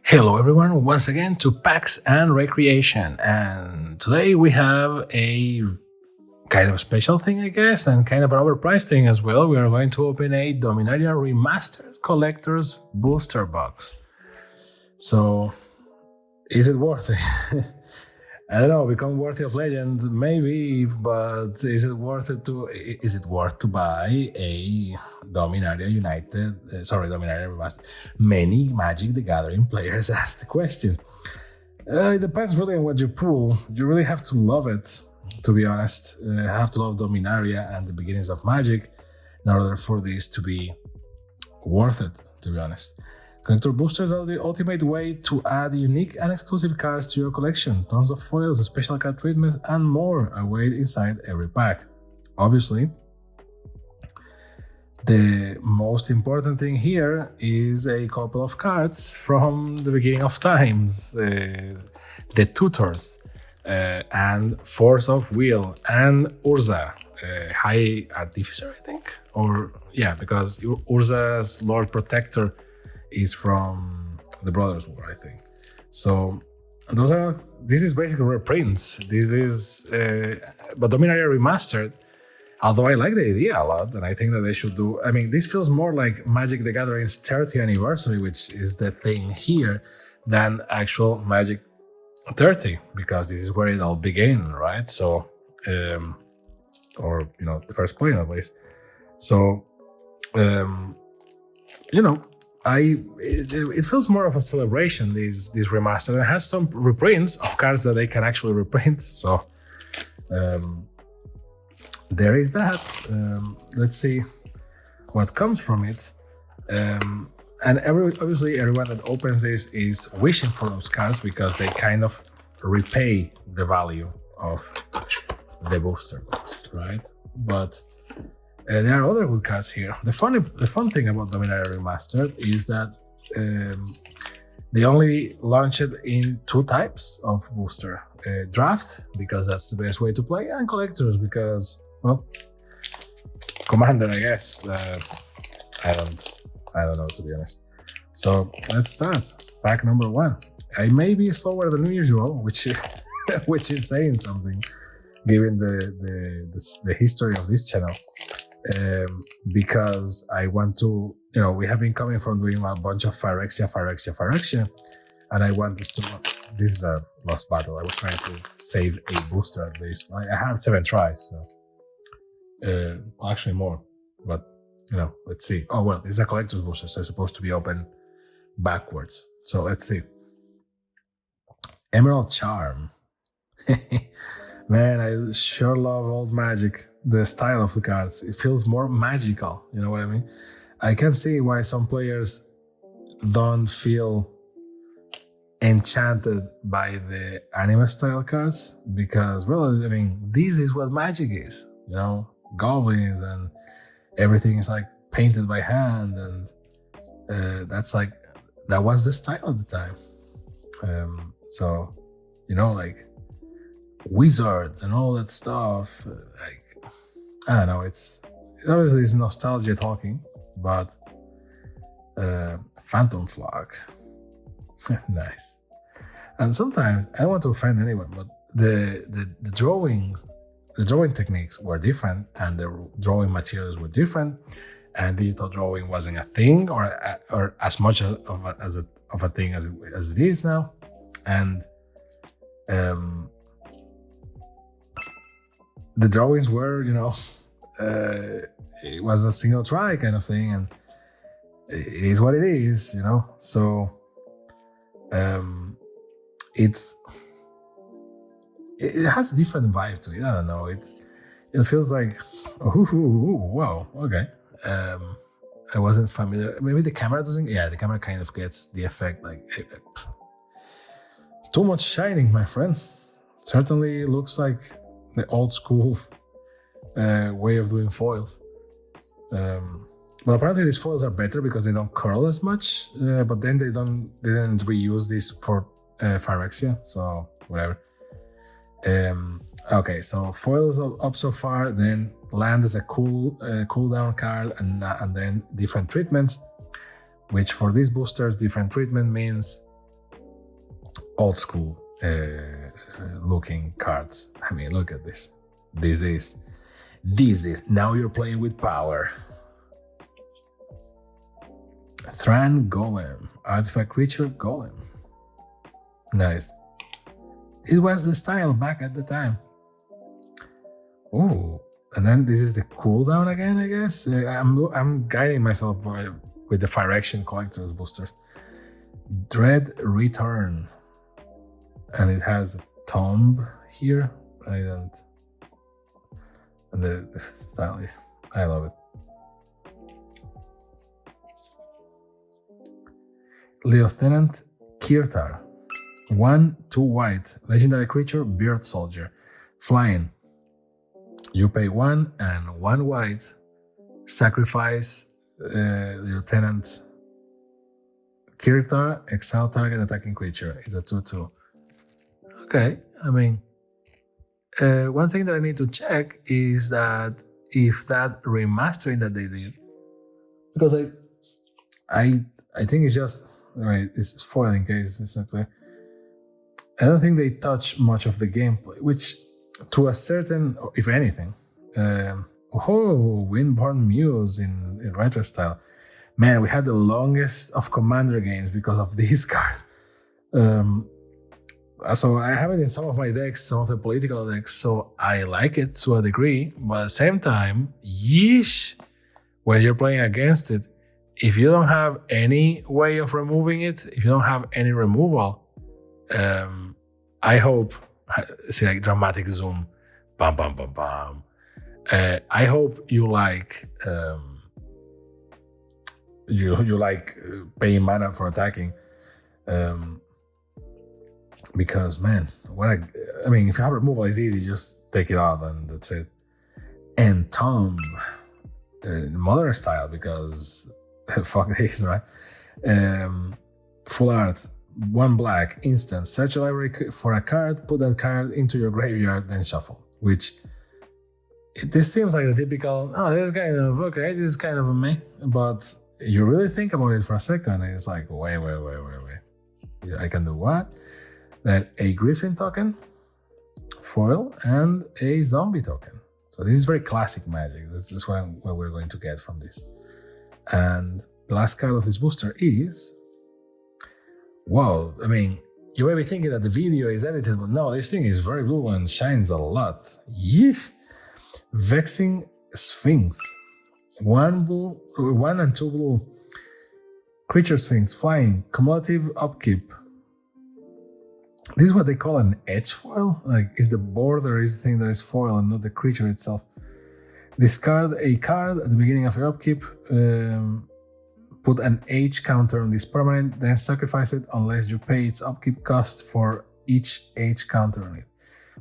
Hello everyone, once again to Packs and Recreation, and today we have a kind of special thing, I guess, and kind of an overpriced thing as well. We are going to open a Dominaria Remastered Collector's Booster Box. So, is it worth it? I don't know, become worthy of legend, maybe, but is it worth to buy a Dominaria Remastered? Many Magic the Gathering players ask the question. It depends really on what you pull. You really have to love it, to be honest. Have to love Dominaria and the beginnings of Magic in order for this to be worth it, to be honest. Collector boosters are the ultimate way to add unique and exclusive cards to your collection. Tons of foils, special card treatments, and more await inside every pack. Obviously, the most important thing here is a couple of cards from the beginning of times. The Tutors and Force of Will and Urza, High Artificer, I think. Because Urza's Lord Protector is from the Brothers War, I think. So this is basically reprints. But Dominaria Remastered, although I like the idea a lot, and I think that they should do, this feels more like Magic the Gathering's 30th anniversary, which is the thing here, than actual Magic 30, because this is where it all began, right? So, the first point at least. So, it feels more of a celebration, this remaster. It has some reprints of cards that they can actually reprint, so there is that. Let's see what comes from it. And obviously everyone that opens this is wishing for those cards because they kind of repay the value of the booster box, right? But there are other good cards here. The fun thing about Dominaria Remastered is that they only launch it in two types of booster: draft, because that's the best way to play, and collectors, because, well, Commander, I guess. I don't know, to be honest. So let's start. Pack number 1. I may be slower than usual, which is saying something, given the history of this channel. Because I want to, we have been coming from doing a bunch of Phyrexia, and I want this to. This is a lost battle. I was trying to save a booster at least. I have 7 tries, so actually more, but let's see. Oh well, this is a collector's booster, so it's supposed to be open backwards. So let's see. Emerald Charm. Man, I sure love old Magic. The style of the cards, it feels more magical, you know what I mean? I can see why some players don't feel enchanted by the anime style cards, because, well, this is what Magic is, goblins and everything is like painted by hand, and that was the style at the time. So, like wizards and all that stuff, I don't know, it's obviously it's nostalgia talking, but Phantom Flock. Nice. And sometimes, I don't want to offend anyone, but the drawing techniques were different, and the drawing materials were different, and digital drawing wasn't a thing, or as much of a thing as it is now. And the drawings were, it was a single try kind of thing, and it is what it is, So it has a different vibe to it. I don't know. It feels like, wow, okay. I wasn't familiar. Maybe the camera doesn't. Yeah, the camera kind of gets the effect like too much shining, my friend. Certainly looks like the old school way of doing foils. Well, apparently these foils are better because they don't curl as much, but then they didn't reuse this for Phyrexia, so whatever. Okay, so foils up so far, then land is a cooldown card, and then different treatments, which for these boosters, different treatment means old school looking cards. I mean, look at this. This is now you're playing with power. Thran Golem, artifact creature Golem. Nice. It was the style back at the time. Oh, and then this is the cooldown again, I guess. I'm guiding myself with the Fire Action Collector's boosters. Dread Return, and it has a tomb here. I don't. And the style, I love it. Lieutenant Kirtar, 1/2 white, legendary creature, Beard Soldier, flying. You pay 1 and 1 white, sacrifice Lieutenant Kirtar, exile target attacking creature. It's a 2/2. Okay, I mean, one thing that I need to check is that if that remastering that they did, because I think it's just right. It's foil in case it's not clear. I don't think they touch much of the gameplay, which to a certain, if anything, Windborn Muse in retro style. Man, we had the longest of Commander games because of this card. So I have it in some of my decks, some of the political decks, so I like it to a degree, but at the same time, yeesh, when you're playing against it, if you don't have any way of removing it, if you don't have any removal, I hope, see like dramatic zoom, bam, bam, bam, bam. I hope you like you like paying mana for attacking, because man, I mean, if you have removal, it's easy. Just take it out and that's it. And Tom, modern style, because fuck this, right? Full art, 1 black, instant. Search a library for a card, put that card into your graveyard, then shuffle. Which this seems like the typical. Oh, this is kind of okay. This is kind of a meh, but you really think about it for a second, and it's like, wait. I can do what? Then a Griffin token, foil, and a zombie token. So this is very classic Magic. This is what we're going to get from this. And the last card of this booster is, wow, I mean, you may be thinking that the video is edited, but no, this thing is very blue and shines a lot. Yeesh. Vexing Sphinx. 1 blue, 1 and 2 blue. Creature Sphinx, flying, cumulative upkeep. This is what they call an edge foil. Like, is the border is the thing that is foil and not the creature itself. Discard a card at the beginning of your upkeep. Put an H counter on this permanent, then sacrifice it unless you pay its upkeep cost for each H counter on it.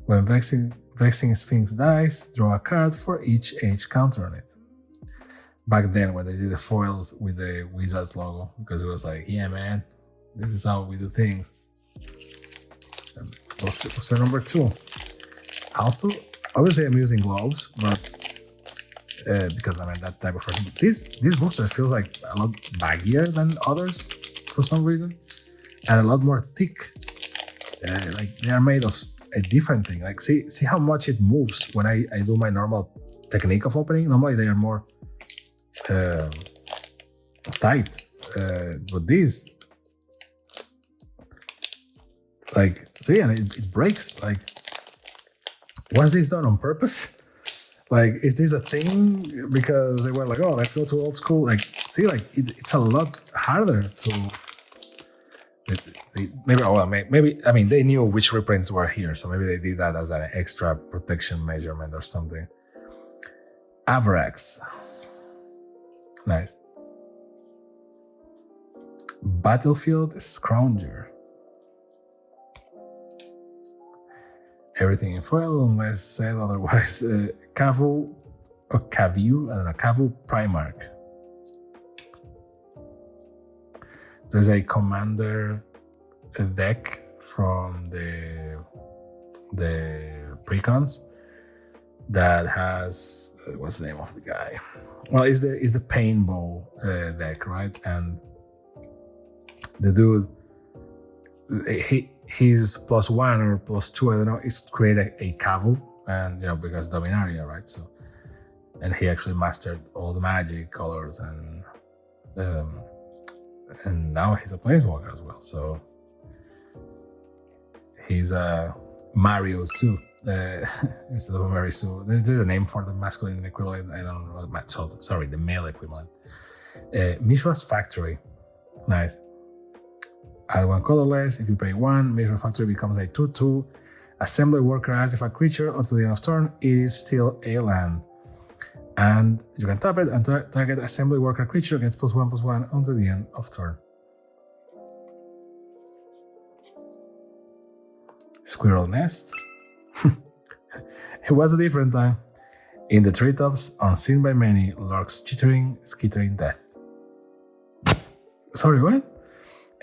When Vexing Sphinx dies, draw a card for each H counter on it. Back then, when they did the foils with the Wizards logo, because it was like, yeah, man, this is how we do things. Booster number 2. Also, obviously, I'm using gloves, but because I'm in that type of person. This booster feels like a lot baggier than others for some reason, and a lot more thick. Like they are made of a different thing. Like see how much it moves when I do my normal technique of opening. Normally they are more tight, but these, like, see, and it breaks. Like, was this done on purpose? Like, is this a thing because they were like, oh, let's go to old school? Like, see, like it's a lot harder to. Maybe I mean they knew which reprints were here, so maybe they did that as an extra protection measurement or something. Avrax, nice. Battlefield Scrounger. Everything in foil unless said otherwise. Cavu or Cavu, I don't know, Cavu Primarch. There's a commander deck from the precons that has what's the name of the guy? Well, is the Paintball deck, right? And the dude his +1 or +2, I don't know, is create a Kavu, and because Dominaria, right? So, and he actually mastered all the magic colors, and now he's a planeswalker as well. So he's a Marius too, instead of a Marisu. There's a name for the masculine equivalent. I don't know what. Sorry, the male equivalent. Mishra's Factory, nice. Add 1 colorless. If you pay 1, Mishra's Factory becomes a 2/2 assembly worker artifact creature until the end of turn. It is still a land, and you can tap it and target assembly worker creature gets +1/+1 until the end of turn. Squirrel Nest. It was a different time. In the treetops, unseen by many, lurks skittering death. Sorry, what?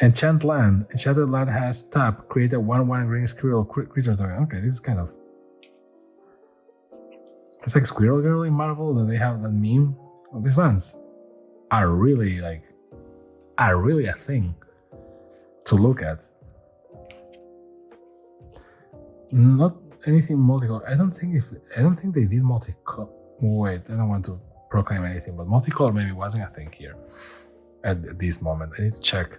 Enchanted Land has tap, create a 1/1 green squirrel creature token. Okay, this is kind of... It's like Squirrel Girl in Marvel, that they have that meme. Well, these lands are really a thing to look at. Not anything multicolor. I don't think they did multicolor. Wait, I don't want to proclaim anything, but multicolor maybe wasn't a thing here at this moment. I need to check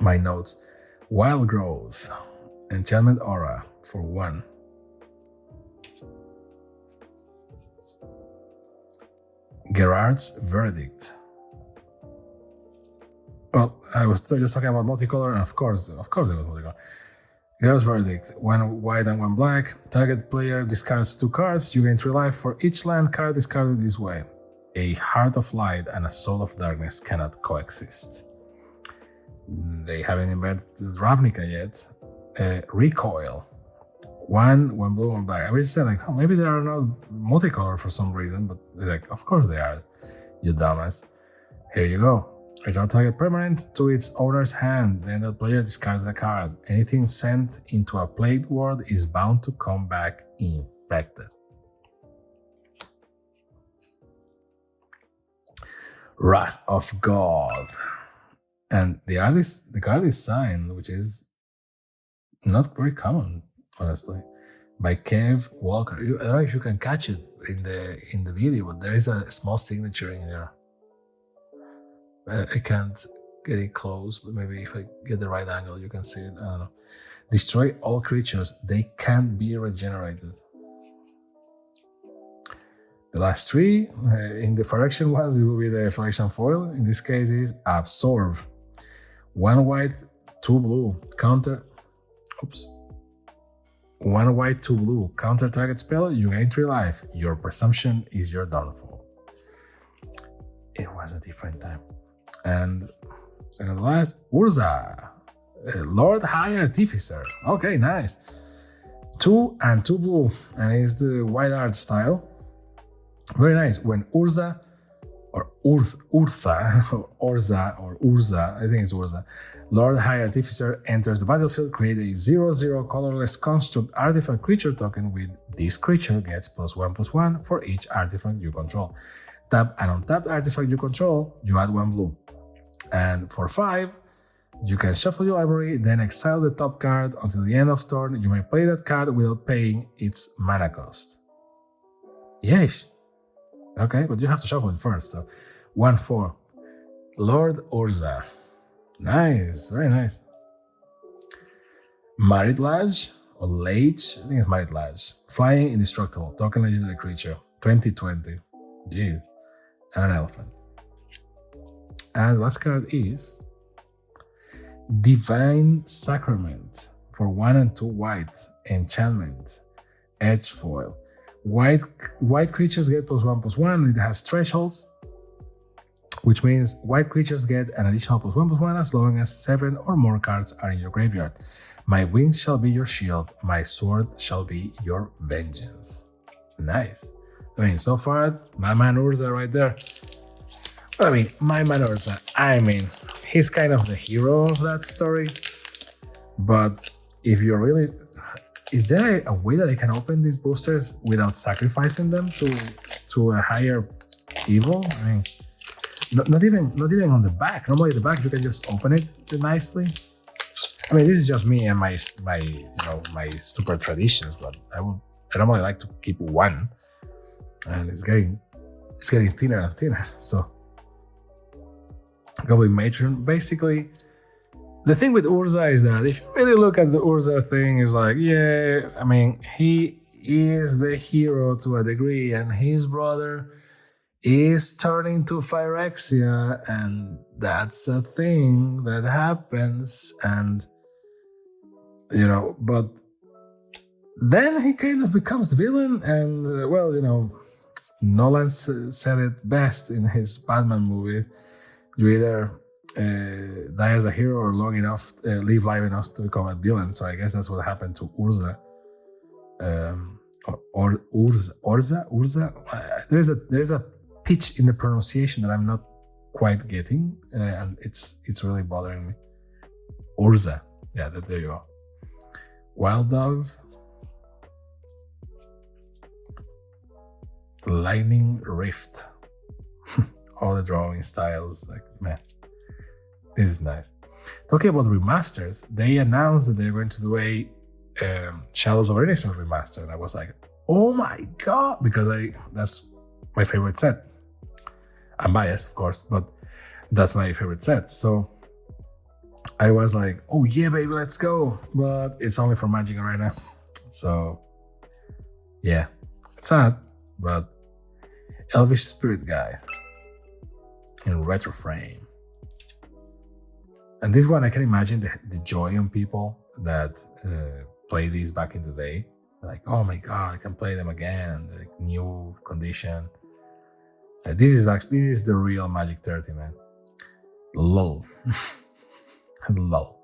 my notes. Wild Growth, Enchantment Aura for 1. Gerard's Verdict. Well, I was just talking about multicolor, and of course it was multicolor. Gerard's Verdict, 1 white and 1 black. Target player discards 2 cards. You gain 3 life for each land card discarded this way. A Heart of Light and a Soul of Darkness cannot coexist. They haven't invented Ravnica yet. Recoil, 1 blue, 1 black. I was just saying, maybe they are not multicolor for some reason, but it's like, of course they are, you dumbass. Here you go. Return target permanent to its owner's hand, then the player discards a card. Anything sent into a played world is bound to come back infected. Wrath of God. And the card is signed, which is not very common, honestly, by Kev Walker. I don't know if you can catch it in the video, but there is a small signature in there. I can't get it close, but maybe if I get the right angle, you can see it. I don't know. Destroy all creatures. They can't be regenerated. The last 3, in the Phyrexian ones, it will be the Phyrexian foil. In this case, is Absorb. 1 white, 2 blue. Counter. Oops. 1 white, 2 blue. Counter target spell. You gain 3 life. Your presumption is your downfall. It was a different time. And second to last, Urza, Lord High Artificer. Okay, nice. 2 and 2 blue, and it's the white art style. Very nice. When Urza, or Urza, or Urza, I think it's Urza, Lord High Artificer enters the battlefield, create a 0/0 colorless construct artifact creature token with this creature gets +1/+1 for each artifact you control. Tap an untapped artifact you control, you add 1 blue. And for 5, you can shuffle your library, then exile the top card until the end of turn. You may play that card without paying its mana cost. Yes. Okay, but you have to shuffle it first. So 1/4. Lord Urza. Nice, very nice. Married Lodge or Lage, I think it's Married Lodge. Flying Indestructible, token legendary creature, 2020. Jeez. And an elephant. And the last card is Divine Sacrament for 1 and 2 white. Enchantment. Edge foil. White creatures get +1/+1. It has thresholds, which means white creatures get an additional +1/+1 as long as 7 or more cards are in your graveyard. My wings shall be your shield. My sword shall be your vengeance. Nice. I mean, so far, my man Urza right there. Well, I mean, my man Urza, he's kind of the hero of that story. But if you're really... Is there a way that I can open these boosters without sacrificing them to a higher evil? I mean, not even on the back. Normally the back, you can just open it nicely. I mean, this is just me and my stupid traditions, but I normally like to keep one, and it's getting thinner and thinner. So Goblin Matron, basically, the thing with Urza is that if you really look at the Urza thing, is like, yeah, I mean, he is the hero to a degree, and his brother is turning to Phyrexia, and that's a thing that happens, and but then he kind of becomes the villain, and Nolan said it best in his Batman movie. You either die as a hero or live long enough to become a villain. So I guess that's what happened to Urza. Or Urza. There's a pitch in the pronunciation that I'm not quite getting, and it's really bothering me. Urza. Yeah, there you go. Wild Dogs. Lightning Rift. All the drawing styles, like, man, this is nice. Talking about remasters, they announced that they're going to do a Shadows of Innocence remaster, and I was like, oh my god, because that's my favorite set. I'm biased, of course, but that's my favorite set. So I was like, oh yeah, baby, let's go. But it's only for Magic right now. So yeah, it's sad, but Elvish Spirit Guide in retro frame. And this one, I can imagine the joy on people that play these back in the day. Like, oh my god, I can play them again, the new condition. This is the real Magic 30, man. Lol. Lol.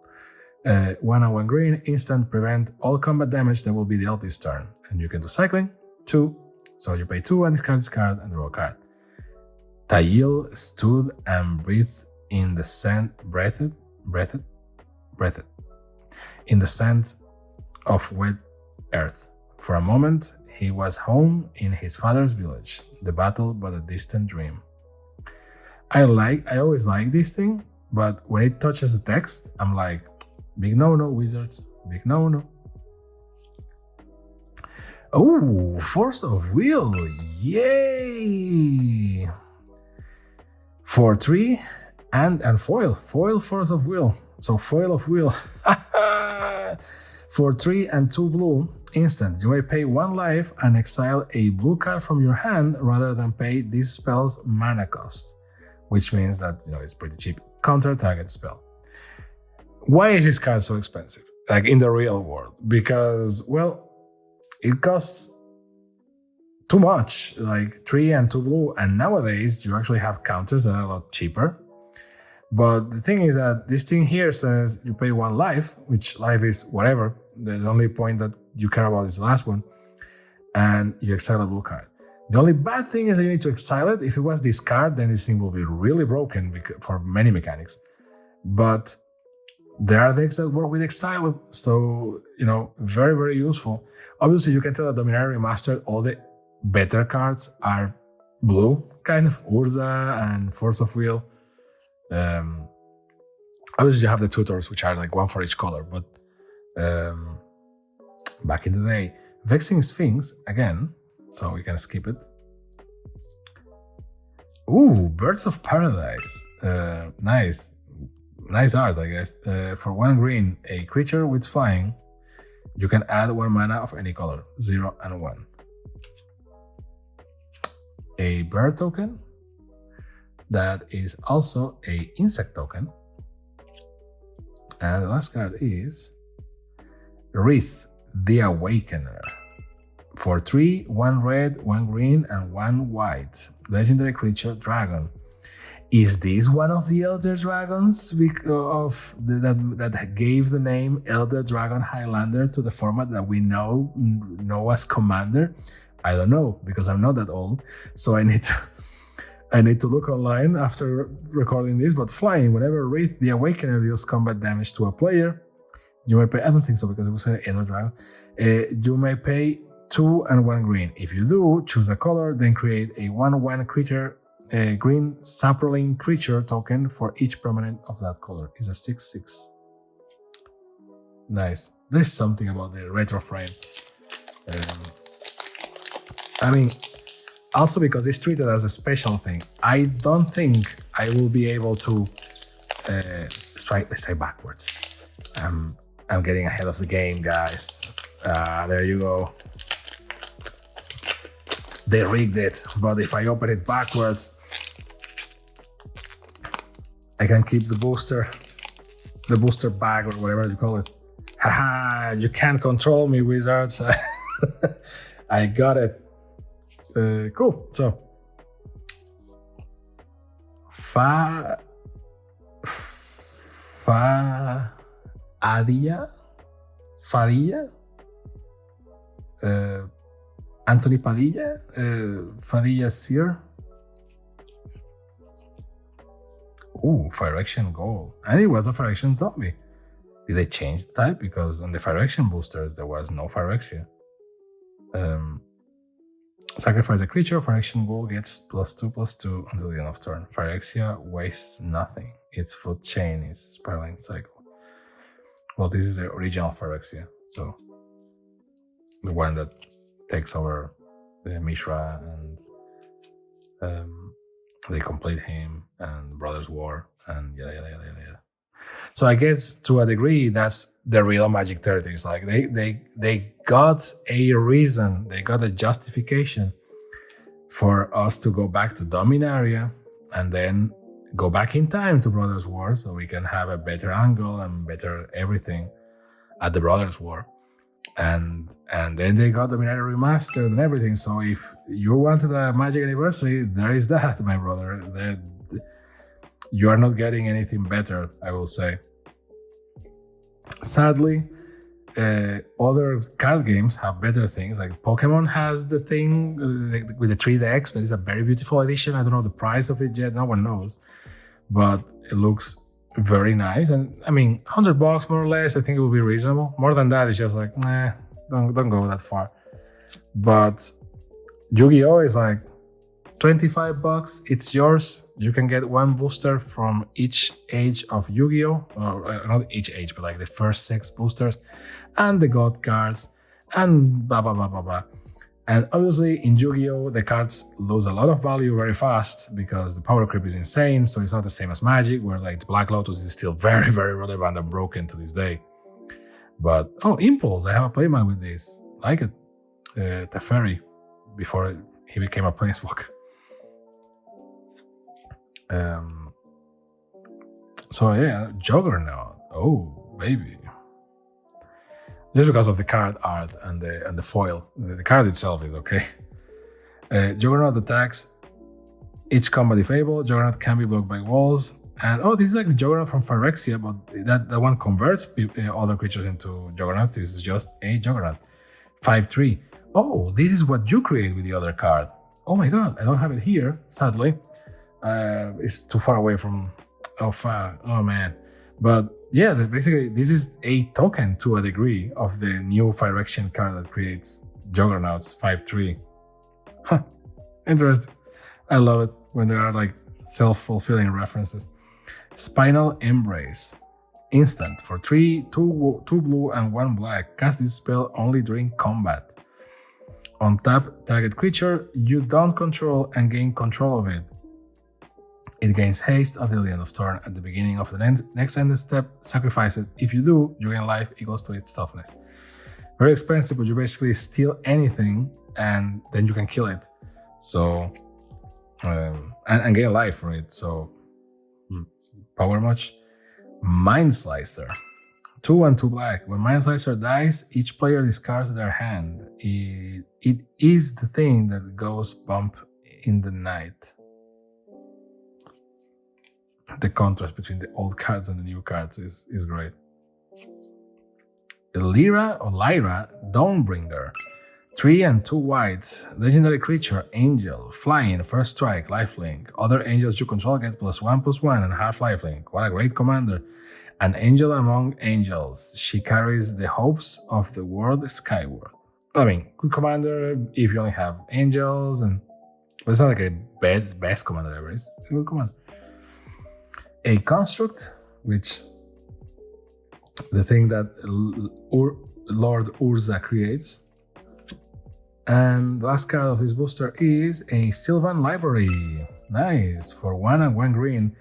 1 and 1 green, instant prevent all combat damage that will be dealt this turn. And you can do cycling, 2. So you pay 2 and discard this card and draw a card. Tail stood and breathed in the sand, breathed in the sand of wet earth. For a moment, he was home in his father's village, the battle but a distant dream. I always like this thing, but when it touches the text, I'm like, big no-no, wizards, big no-no. Oh, Force of Will, yay! 4/3 and foil Force of Will. So foil of will. 4/3 and 2 blue, instant. You may pay 1 life and exile a blue card from your hand rather than pay this spell's mana cost, which means that it's pretty cheap. Counter target spell. Why is this card so expensive? Like in the real world? Because, well, it costs too much, like 3 and 2 blue, and nowadays you actually have counters that are a lot cheaper. But the thing is that this thing here says you pay 1 life, which life is whatever. The only point that you care about is the last one, and you exile a blue card. The only bad thing is that you need to exile it. If it was this card, then this thing will be really broken for many mechanics. But there are decks that work with exile, so very, very useful. Obviously, you can tell that Dominaria Remastered, all the better cards are blue, kind of Urza and Force of Will. Obviously, you have the tutors, which are like 1 for each color, but back in the day, Vexing Sphinx again, so we can skip it. Ooh, Birds of Paradise, nice art, I guess. For 1 green, a creature with flying, you can add 1 mana of any color, 0 and 1. A bird token that is also a insect token. And the last card is Wreath, the Awakener. For 3, 1 red, 1 green, and 1 white. Legendary creature, dragon. Is this one of the Elder Dragons that gave the name Elder Dragon Highlander to the format that we know as Commander? I don't know, because I'm not that old, so I need to look online after recording this. But flying, whenever Wraith the Awakener deals combat damage to a player, you may pay. I don't think so, because it was an Elder Dragon. You may pay 2 and 1 green. If you do, choose a color, then create a 1/1 creature, a green sapling creature token for each permanent of that color. It's a 6/6. Nice. There's something about the retro frame. Um, I mean, also because it's treated as a special thing. I don't think I will be able to strike. Let's say backwards. I'm getting ahead of the game, guys. There you go. They rigged it, but if I open it backwards, I can keep the booster bag or whatever you call it. Haha, you can't control me, wizards. I got it. Cool. So, Fadilla, Anthony Padilla, Fadilla Sear. Ooh, Fire Action Gold. And it was a Fire Action Zombie. Did they change the type? Because on the Fire Action boosters, there was no Phyrexia. Sacrifice a creature, Fire Action Gold gets +2/+2 until the end of turn. Phyrexia wastes nothing. Its food chain is spiraling cycle. Well, this is the original Phyrexia, so the one that takes over the Mishra and they complete him and Brothers War and yada. So I guess to a degree that's the real Magic 30. It's like they got a reason, they got a justification for us to go back to Dominaria and then go back in time to Brothers War so we can have a better angle and better everything at the Brothers War. And then they got Dominaria Remastered and everything. So if you wanted a Magic Anniversary, there is that, my brother. You are not getting anything better, I will say. Sadly, other card games have better things. Like Pokemon has the thing with the 3 decks. That is a very beautiful edition. I don't know the price of it yet. No one knows. But it looks very nice. And I mean, $100 more or less, I think it will be reasonable. More than that, it's just like, nah, don't go that far. But Yu-Gi-Oh! Is like $25. It's yours. You can get 1 booster from each age of Yu-Gi-Oh! Or not each age, but like the first 6 boosters, and the God cards, and blah, blah, blah, blah, blah. And obviously in Yu-Gi-Oh! The cards lose a lot of value very fast because the power creep is insane, so it's not the same as Magic, where like the Black Lotus is still very, very relevant and broken to this day. But, Impulse, I have a playmat with this. I like it. Teferi, before he became a Planeswalker. So yeah, Juggernaut. Oh, baby. Just because of the card art and the foil. The card itself is okay. Juggernaut attacks each combat if able. Juggernaut can be blocked by walls. And this is like the Juggernaut from Phyrexia, but that one converts other creatures into Juggernauts. This is just a Juggernaut. 5/3. Oh, this is what you create with the other card. Oh my god, I don't have it here, sadly. It's too far away from. Oh man. But yeah, basically this is a token to a degree of the new Phyrexian card that creates Juggernauts 5/3. Huh. Interesting. I love it when there are like self-fulfilling references. Spinal Embrace. Instant. For 3, 2 blue and 1 black. Cast this spell only during combat. On tap, target creature you don't control and gain control of it. It gains haste until the end of turn. At the beginning of the next end step, sacrifice it. If you do, you gain life equals to its toughness. Very expensive, but you basically steal anything and then you can kill it. So, and gain life for it. So, power much. Mind Slicer. 2 and 2 black. When Mind Slicer dies, each player discards their hand. It is the thing that goes bump in the night. The contrast between the old cards and the new cards is great. Lyra, Dawnbringer. 3 and 2 white. Legendary creature, angel, flying, first strike, lifelink. Other angels you control get +1/+1 and half lifelink. What a great commander. An angel among angels. She carries the hopes of the world skyward. I mean, good commander if you only have angels, but it's not like a best commander ever. It's a good commander. A construct, which the thing that Lord Urza creates. And the last card of this booster is a Sylvan Library. Nice. For 1 and 1 green.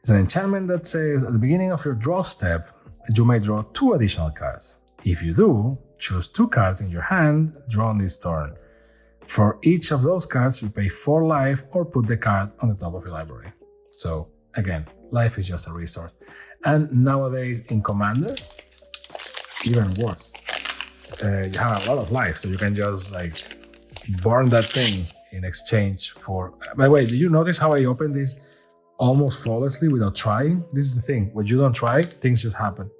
It's an enchantment that says at the beginning of your draw step, you may draw 2 additional cards. If you do, choose 2 cards in your hand drawn this turn. For each of those cards, you pay 4 life or put the card on the top of your library. So again, life is just a resource. And nowadays in Commander, even worse. You have a lot of life, so you can just like burn that thing in exchange for. By the way, did you notice how I opened this almost flawlessly without trying? This is the thing. When you don't try, things just happen.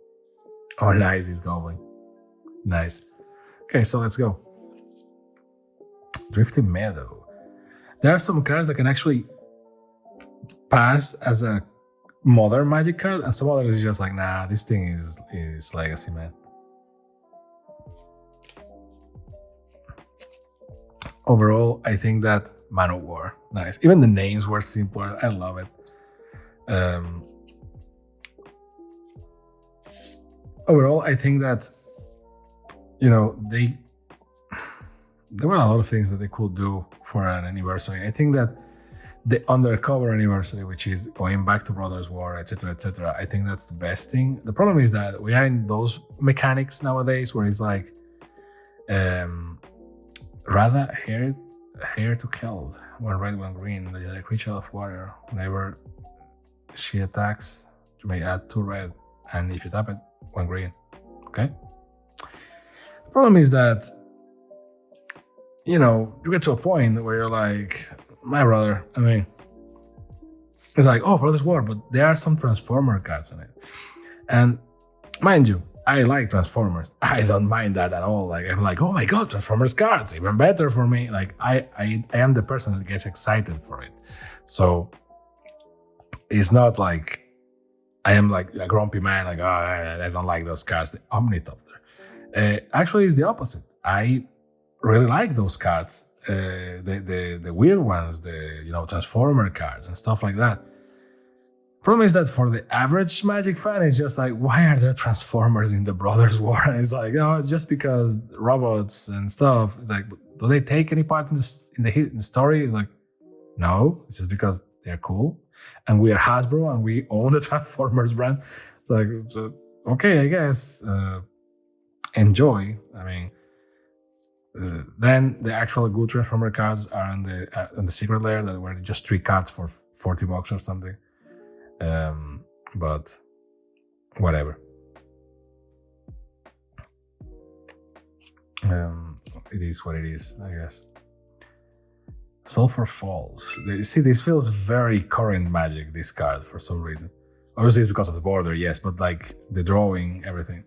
Oh, nice, this goblin. Nice. Okay, so let's go. Drifting Meadow. There are some cards that can actually pass as a modern Magic card, and some others is just like, nah, this thing is legacy, man. Overall, I think that Man of War, nice. Even the names were simpler. I love it. Overall, I think that, you know, there were a lot of things that they could do for an anniversary. I think that the undercover anniversary, which is going back to Brothers War, etc., I think that's the best thing. The problem is that we are in those mechanics nowadays where it's like, rather hair to kill. 1 red, 1 green. The creature of water. Whenever she attacks, you may add 2 red, and if you tap it, 1 green. Okay. The problem is that, you know, you get to a point where you're like, my brother. I mean, it's like, oh, Brothers War, but there are some Transformer cards in it, and mind you, I like Transformers. I don't mind that at all. Like, I'm like, oh my god, Transformers cards, even better for me. Like, I am the person that gets excited for it. So it's not like I am like a grumpy man, like, oh, I don't like those cards. The Omnitopter. Actually, it's the opposite. I really like those cards. The weird ones, the, you know, Transformer cards and stuff like that. Problem is that for the average Magic fan, it's just like, why are there Transformers in the Brothers War? And it's like, oh, just because robots and stuff. It's like, do they take any part in the story? It's like, no, it's just because they're cool. And we are Hasbro and we own the Transformers brand. It's like, so, okay, I guess. Enjoy. I mean, then the actual good Transformer cards are on the secret layer that were just 3 cards for $40 or something. But whatever. It is what it is, I guess. Sulfur Falls. See, this feels very current Magic, this card, for some reason. Obviously, it's because of the border, yes, but like the drawing, everything.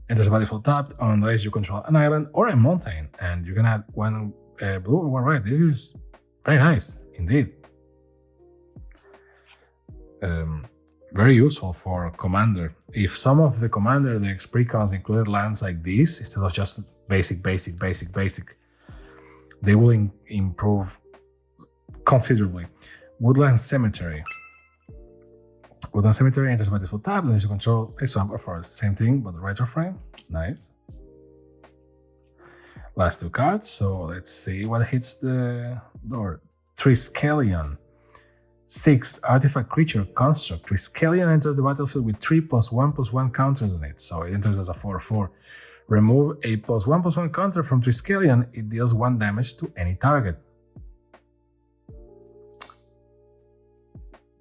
Enters the battlefield tapped unless you control an island or a mountain, and you can add 1 blue or 1 red. This is very nice, indeed. Very useful for Commander. If some of the Commander decks precons included lands like this, instead of just basic, they will improve considerably. Woodland Cemetery. Woodland Cemetery enters battlefield tab, unless you control a swamp or forest. Same thing, but retro frame. Nice. Last 2 cards, so let's see what hits the door. Triskelion. 6 artifact creature construct. Triskelion enters the battlefield with 3+1/+1 counters on it, so it enters as a 4/4. Remove a +1/+1 counter from Triskelion, it deals 1 damage to any target.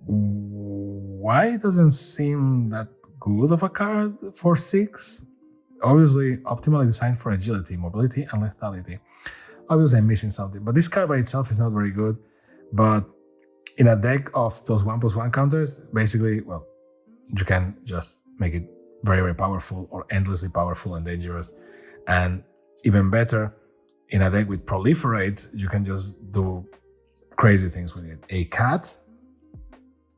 Why it doesn't seem that good of a card for 6? Obviously, optimally designed for agility, mobility, and lethality. Obviously, I'm missing something, but this card by itself is not very good. But in a deck of those 1+1 counters, basically, well, you can just make it very, very powerful or endlessly powerful and dangerous. And even better, in a deck with Proliferate, you can just do crazy things with it. A cat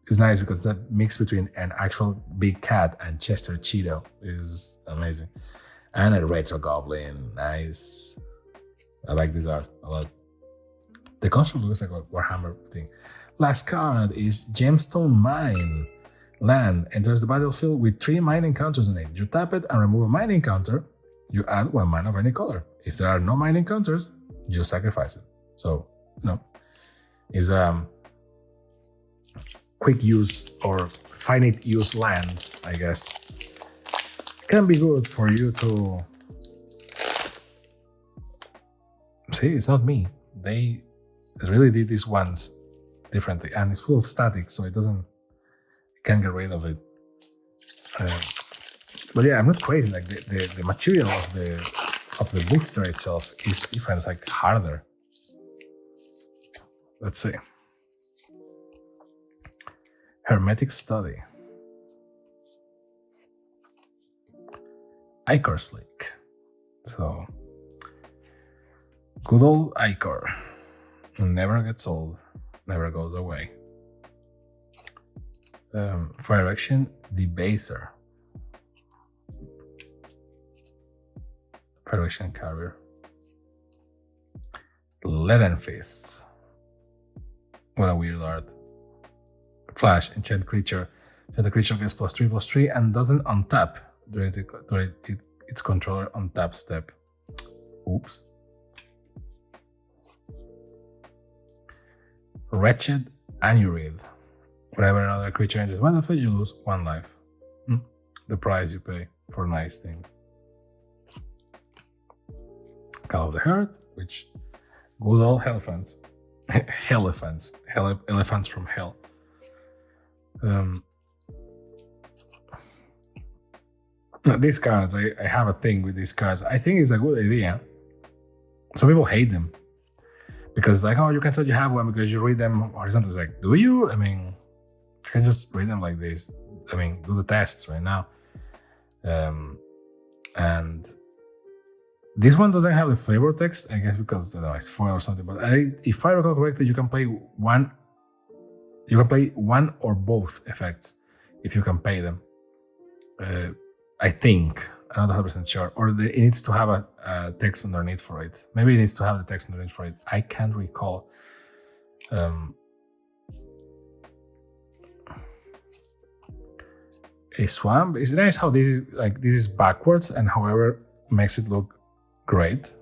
is nice because that mix between an actual big cat and Chester Cheeto is amazing. And a Retro Goblin, nice. I like this art a lot. The construct looks like a Warhammer thing. Last card is Gemstone Mine. Land enters the battlefield with 3 mining counters on it. You tap it and remove a mining counter. You add 1 mana of any color. If there are no mining counters, you sacrifice it. So, it's quick use or finite use land, I guess. Can be good for you to see. It's not me. They really did these ones differently, and it's full of static, so it can't get rid of it. But yeah, I'm not crazy. Like the material of the booster itself is different. It's like harder. Let's see. Hermetic Study. Ichor's Lake. So, good old Ichor. Never gets old, never goes away. Fire Action Debaser. Fire Action Carrier. Leaden Fists. What a weird art. Flash, enchant creature. The creature gets +3/+3 and doesn't untap during its controller untap step. Oops. Wretched Anurid. Whenever another creature enters battlefield, you lose 1 life. The price you pay for nice things. Call of the Heart, which good old elephants. Elephants from hell. These cards, I have a thing with these cards. I think it's a good idea. Some people hate them because like, oh, you can tell you have one because you read them horizontally. It's like, do you? I mean, you can just read them like this. I mean, do the test right now. And this one doesn't have the flavor text, I guess, because I don't know, it's foil or something. But if I recall correctly, you can play one. You can play one or both effects if you can pay them. I think. I'm not 100% sure. Or it needs to have a text underneath for it. Maybe it needs to have the text underneath for it. I can't recall. A swamp. It's nice how this is backwards and however makes it look great.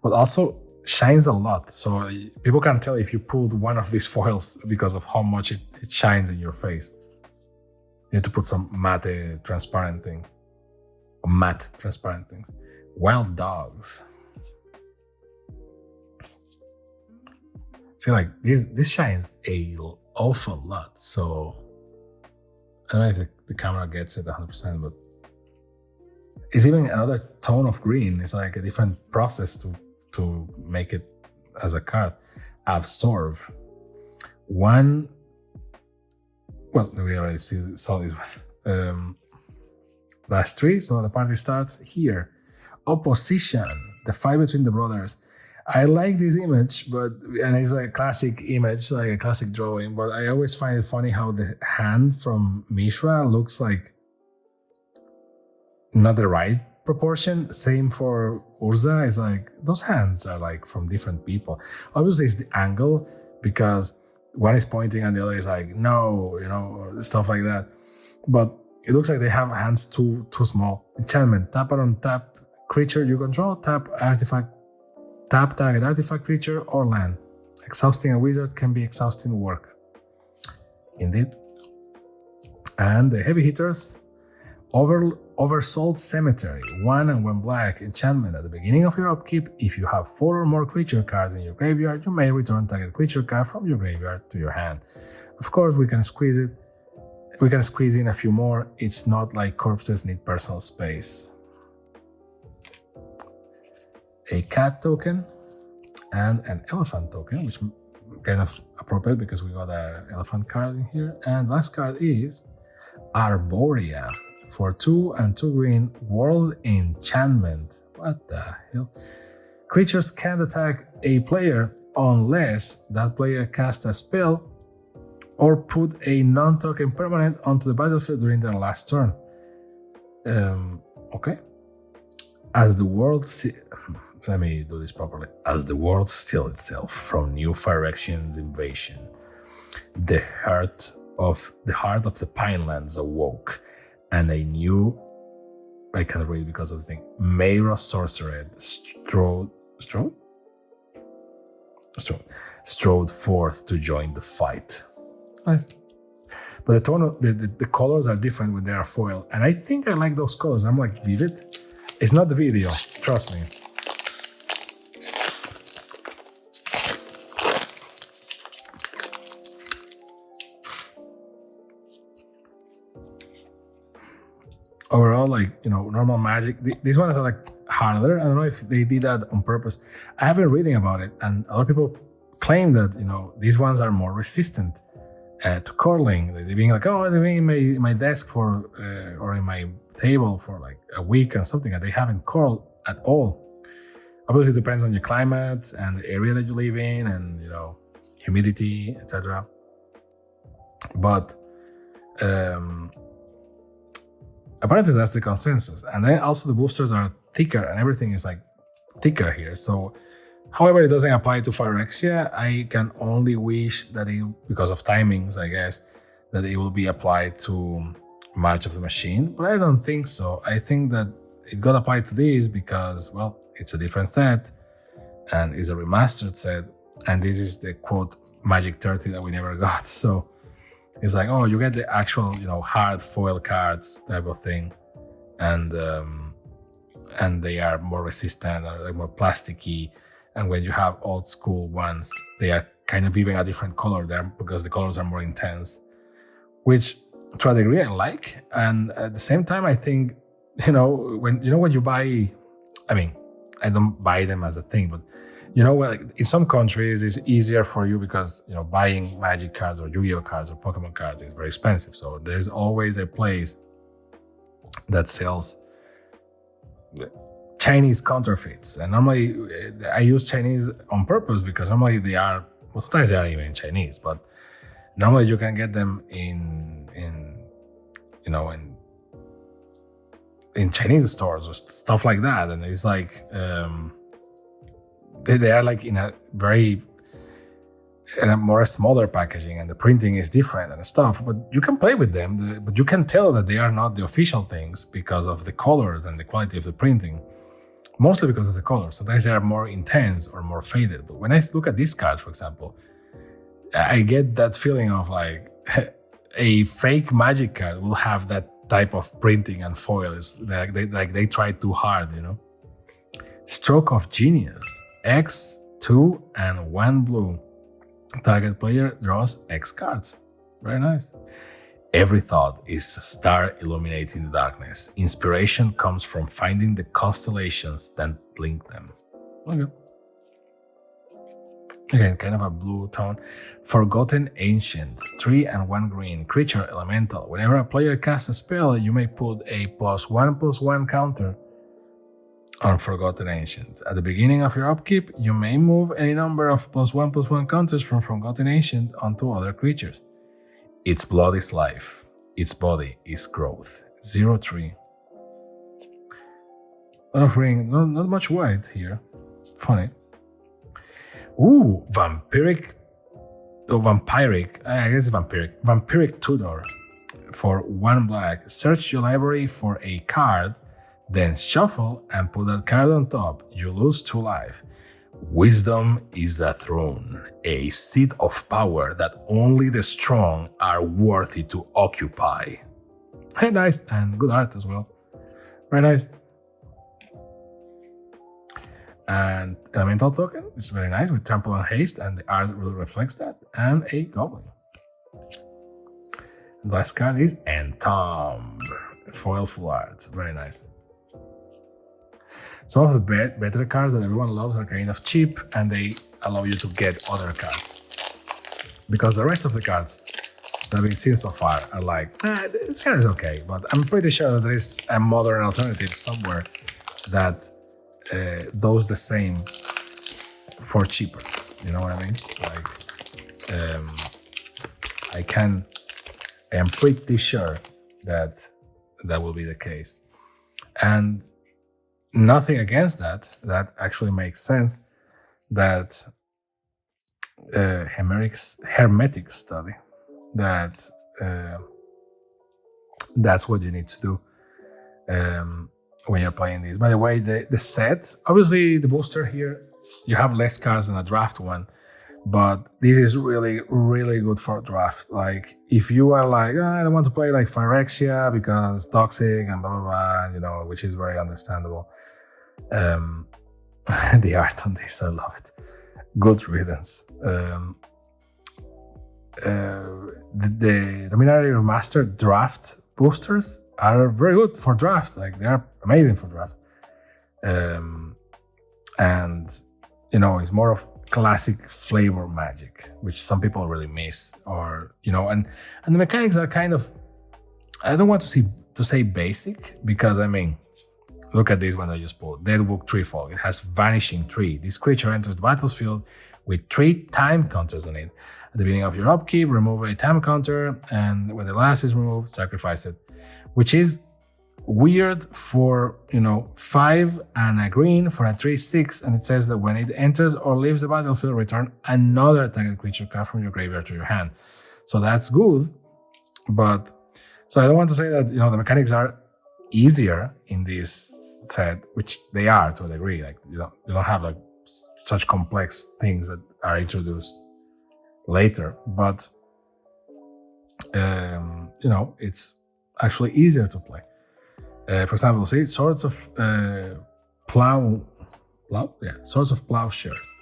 But also shines a lot. So people can tell if you pulled one of these foils because of how much it shines in your face. You need to put some matte transparent things. Wild Dogs. See, like this shines a awful lot. So I don't know if the camera gets it 100%, but it's even another tone of green. It's like a different process to make it as a card. Absorb. One. Well, we already saw this one. Last 3, so the party starts here. Opposition, the fight between the brothers. I like this image, and it's a classic image, like a classic drawing, but I always find it funny how the hand from Mishra looks like not the right proportion. Same for Urza. It's like those hands are like from different people. Obviously, it's the angle because one is pointing and the other is like, no, or stuff like that. But it looks like they have hands too small. Enchantment, tap it on tap creature you control, tap target artifact, creature, or land. Exhausting a wizard can be exhausting work. Indeed. And the heavy hitters, Oversold Cemetery, 1 and 1 black enchantment. At the beginning of your upkeep, if you have 4 or more creature cards in your graveyard, you may return target creature card from your graveyard to your hand. Of course, we can squeeze in a few more. It's not like corpses need personal space. A cat token and an elephant token, which kind of appropriate because we got an elephant card in here. And last card is Arborea. For 2 and 2 green, World Enchantment. What the hell? Creatures can't attack a player unless that player casts a spell or put a non-token permanent onto the battlefield during their last turn. Okay. As the world let me do this properly. As the world steals itself from new Phyrexian's invasion, the heart of the Pinelands awoke, and a new, I can't read because of the thing, Mayra sorcerer strode forth to join the fight. Nice. But the tone of the colors are different when they are foil, and I think I like those colors. I'm like, vivid. It's not the video, trust me. Overall, like, normal Magic, these ones are like harder. I don't know if they did that on purpose. I have been reading about it, and a lot of people claim that these ones are more resistant to curling. They're being like, oh, they've been in my desk for or in my table for like a week and something, and they haven't curled at all. Obviously, it depends on your climate and the area that you live in, and humidity, etc. But apparently that's the consensus. And then also the boosters are thicker, and everything is like thicker here. So, however, it doesn't apply to Phyrexia. I can only wish that because of timings, I guess, that it will be applied to March of the Machine. But I don't think so. I think that it got applied to this because, well, it's a different set and it's a remastered set. And this is the quote Magic 30 that we never got. So it's like, oh, you get the actual, hard foil cards type of thing, and they are more resistant, or they're more plasticky. And when you have old school ones, they are kind of even a different color there because the colors are more intense, which to a degree I like. And at the same time, I think, when you buy, I mean, I don't buy them as a thing, but in some countries it's easier for you because buying Magic cards or Yu-Gi-Oh cards or Pokemon cards is very expensive. So there's always a place that sells Chinese counterfeits, and normally I use Chinese on purpose because normally sometimes they are even Chinese, but normally you can get them in Chinese stores or stuff like that, and it's like they are like in a more smaller packaging, and the printing is different and stuff, but you can play with them, but you can tell that they are not the official things because of the colors and the quality of the printing, mostly because of the colors. Sometimes they are more intense or more faded, but when I look at this card, for example, I get that feeling of like a fake Magic card will have that type of printing and foil. It's like they tried too hard, Stroke of Genius. X, 2 and 1 blue. Target player draws X cards. Very nice. Every thought is a star illuminating the darkness. Inspiration comes from finding the constellations that link them. Okay. Again, kind of a blue tone. Forgotten Ancient. 3 and 1 green. Creature elemental. Whenever a player casts a spell, you may put a +1/+1 counter on Forgotten Ancient. At the beginning of your upkeep, you may move any number of +1/+1 counters from Forgotten Ancient onto other creatures. Its blood is life. Its body is growth. 0/3. Lot of ring, not much white here. Funny. Ooh, Vampiric. I guess Vampiric. Vampiric Tudor. For 1 black, search your library for a card, then shuffle and put that card on top. You lose 2 life. Wisdom is the throne, a seat of power that only the strong are worthy to occupy. Hey, nice, and good art as well. Very nice. And elemental token is very nice with trample and haste, and the art really reflects that. And a goblin. The last card is Entomb, foil full art. Very nice. Some of the better cards that everyone loves are kind of cheap, and they allow you to get other cards. Because the rest of the cards that have been seen so far are like, this card is okay, but I'm pretty sure that there is a modern alternative somewhere that does the same for cheaper. You know what I mean? Like, I am pretty sure that that will be the case. And nothing against that. That actually makes sense. That hermetic study that That's what you need to do when you're playing this. By the way, the set, obviously the booster here, you have less cards than a draft one, but this is really, really good for draft. Like, if you are like, I don't want to play like Phyrexia because toxic and blah, blah, blah, which is very understandable. The art on this, I love it. Good riddance. The Dominaria Remastered draft boosters are very good for draft. Like, they are amazing for draft. And it's more of classic flavor Magic, which some people really miss, or and the mechanics are kind of, I don't want to say basic, because I mean, look at this one I just pulled. Deadwood Treefall. It has Vanishing Tree. This creature enters the battlefield with 3 time counters on it. At the beginning of your upkeep, remove a time counter, and when the last is removed, sacrifice it. Which is weird for 5 and a green for a 3/6, and it says that when it enters or leaves the battlefield, return another target creature card from your graveyard to your hand. So that's good, but so I don't want to say that the mechanics are easier in this set, which they are to a degree. Like, you don't have like such complex things that are introduced later, but it's actually easier to play. For example, see, Swords of Swords of Plowshares.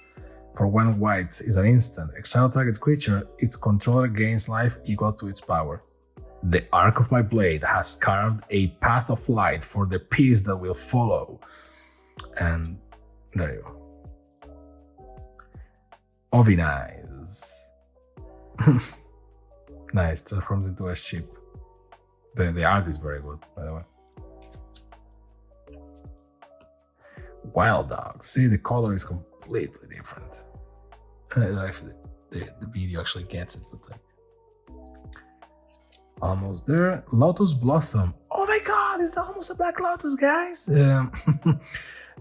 For 1 white is an instant. Exile target creature, its controller gains life equal to its power. The arc of my blade has carved a path of light for the piece that will follow. And there you go. Ovinize. Nice, transforms into a ship. The art is very good, by the way. Wild Dog. See, the color is completely different. Actually, the video actually gets it, but like, almost there. Lotus Blossom. Oh my god, it's almost a Black Lotus, guys.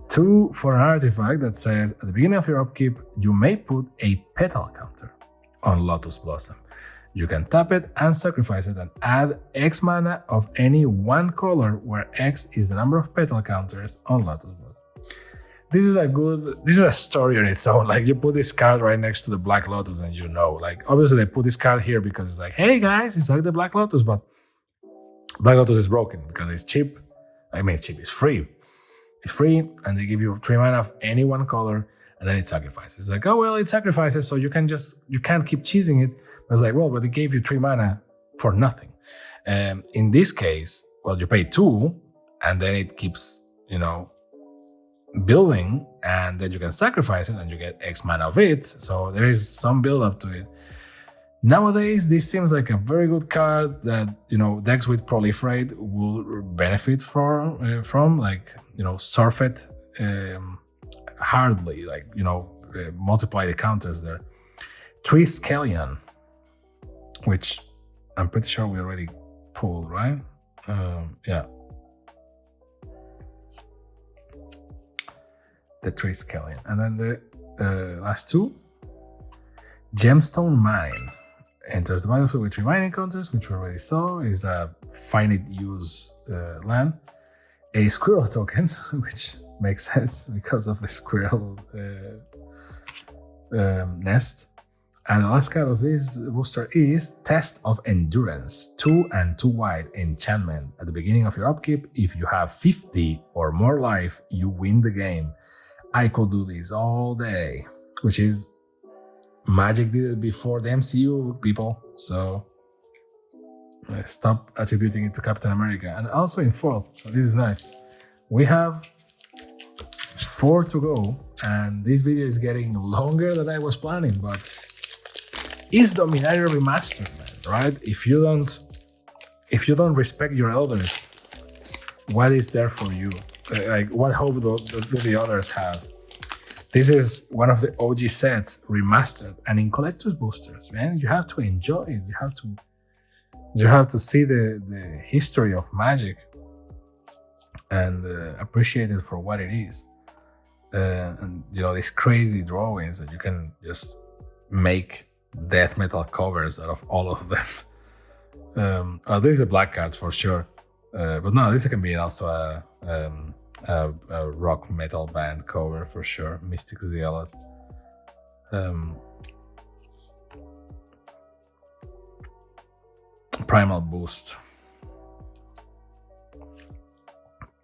2 for an artifact that says, at the beginning of your upkeep, you may put a petal counter on Lotus Blossom. You can tap it and sacrifice it and add X mana of any one color, where X is the number of petal counters on Lotus Blossom. This is a story on its own. Like, you put this card right next to the Black Lotus and like, obviously they put this card here because it's like, hey guys, it's like the Black Lotus, but Black Lotus is broken because it's cheap. I mean, it's cheap, it's free. It's free, and they give you 3 mana of any one color, and then it sacrifices. It's like, oh, well, it sacrifices, so you can't keep cheesing it. But it's like, well, but it gave you 3 mana for nothing. In this case, well, you pay 2, and then it keeps, building, and then you can sacrifice it and you get X mana of it. So there is some build up to it. Nowadays, this seems like a very good card that decks with Proliferate will benefit from, like surf it hardly, like multiply the counters there. 3 Skellion, which I'm pretty sure we already pulled, right? Yeah. The 3 Skellion. And then the last 2. Gemstone Mine. Enters the battlefield with 3 mining counters, which we already saw, is a finite use land. A squirrel token, which makes sense because of the squirrel nest. And the last card of this booster is Test of Endurance. 2 and 2 white enchantment. At the beginning of your upkeep, if you have 50 or more life, you win the game. I could do this all day, which is Magic did it before the MCU, people. So stop attributing it to Captain America. And also in foil, so this is nice. We have 4 to go, and this video is getting longer than I was planning, but it's Dominaria Remastered, man, right? If you don't respect your elders, what is there for you? Like, what hope do the others have? This is one of the OG sets remastered, and in collector's boosters, man, you have to enjoy it. You have to see the history of Magic and appreciate it for what it is. And these crazy drawings that you can just make death metal covers out of all of them. This is a black card for sure. But no, this can be also a rock metal band cover for sure. Mystic Zealot. Primal Boost.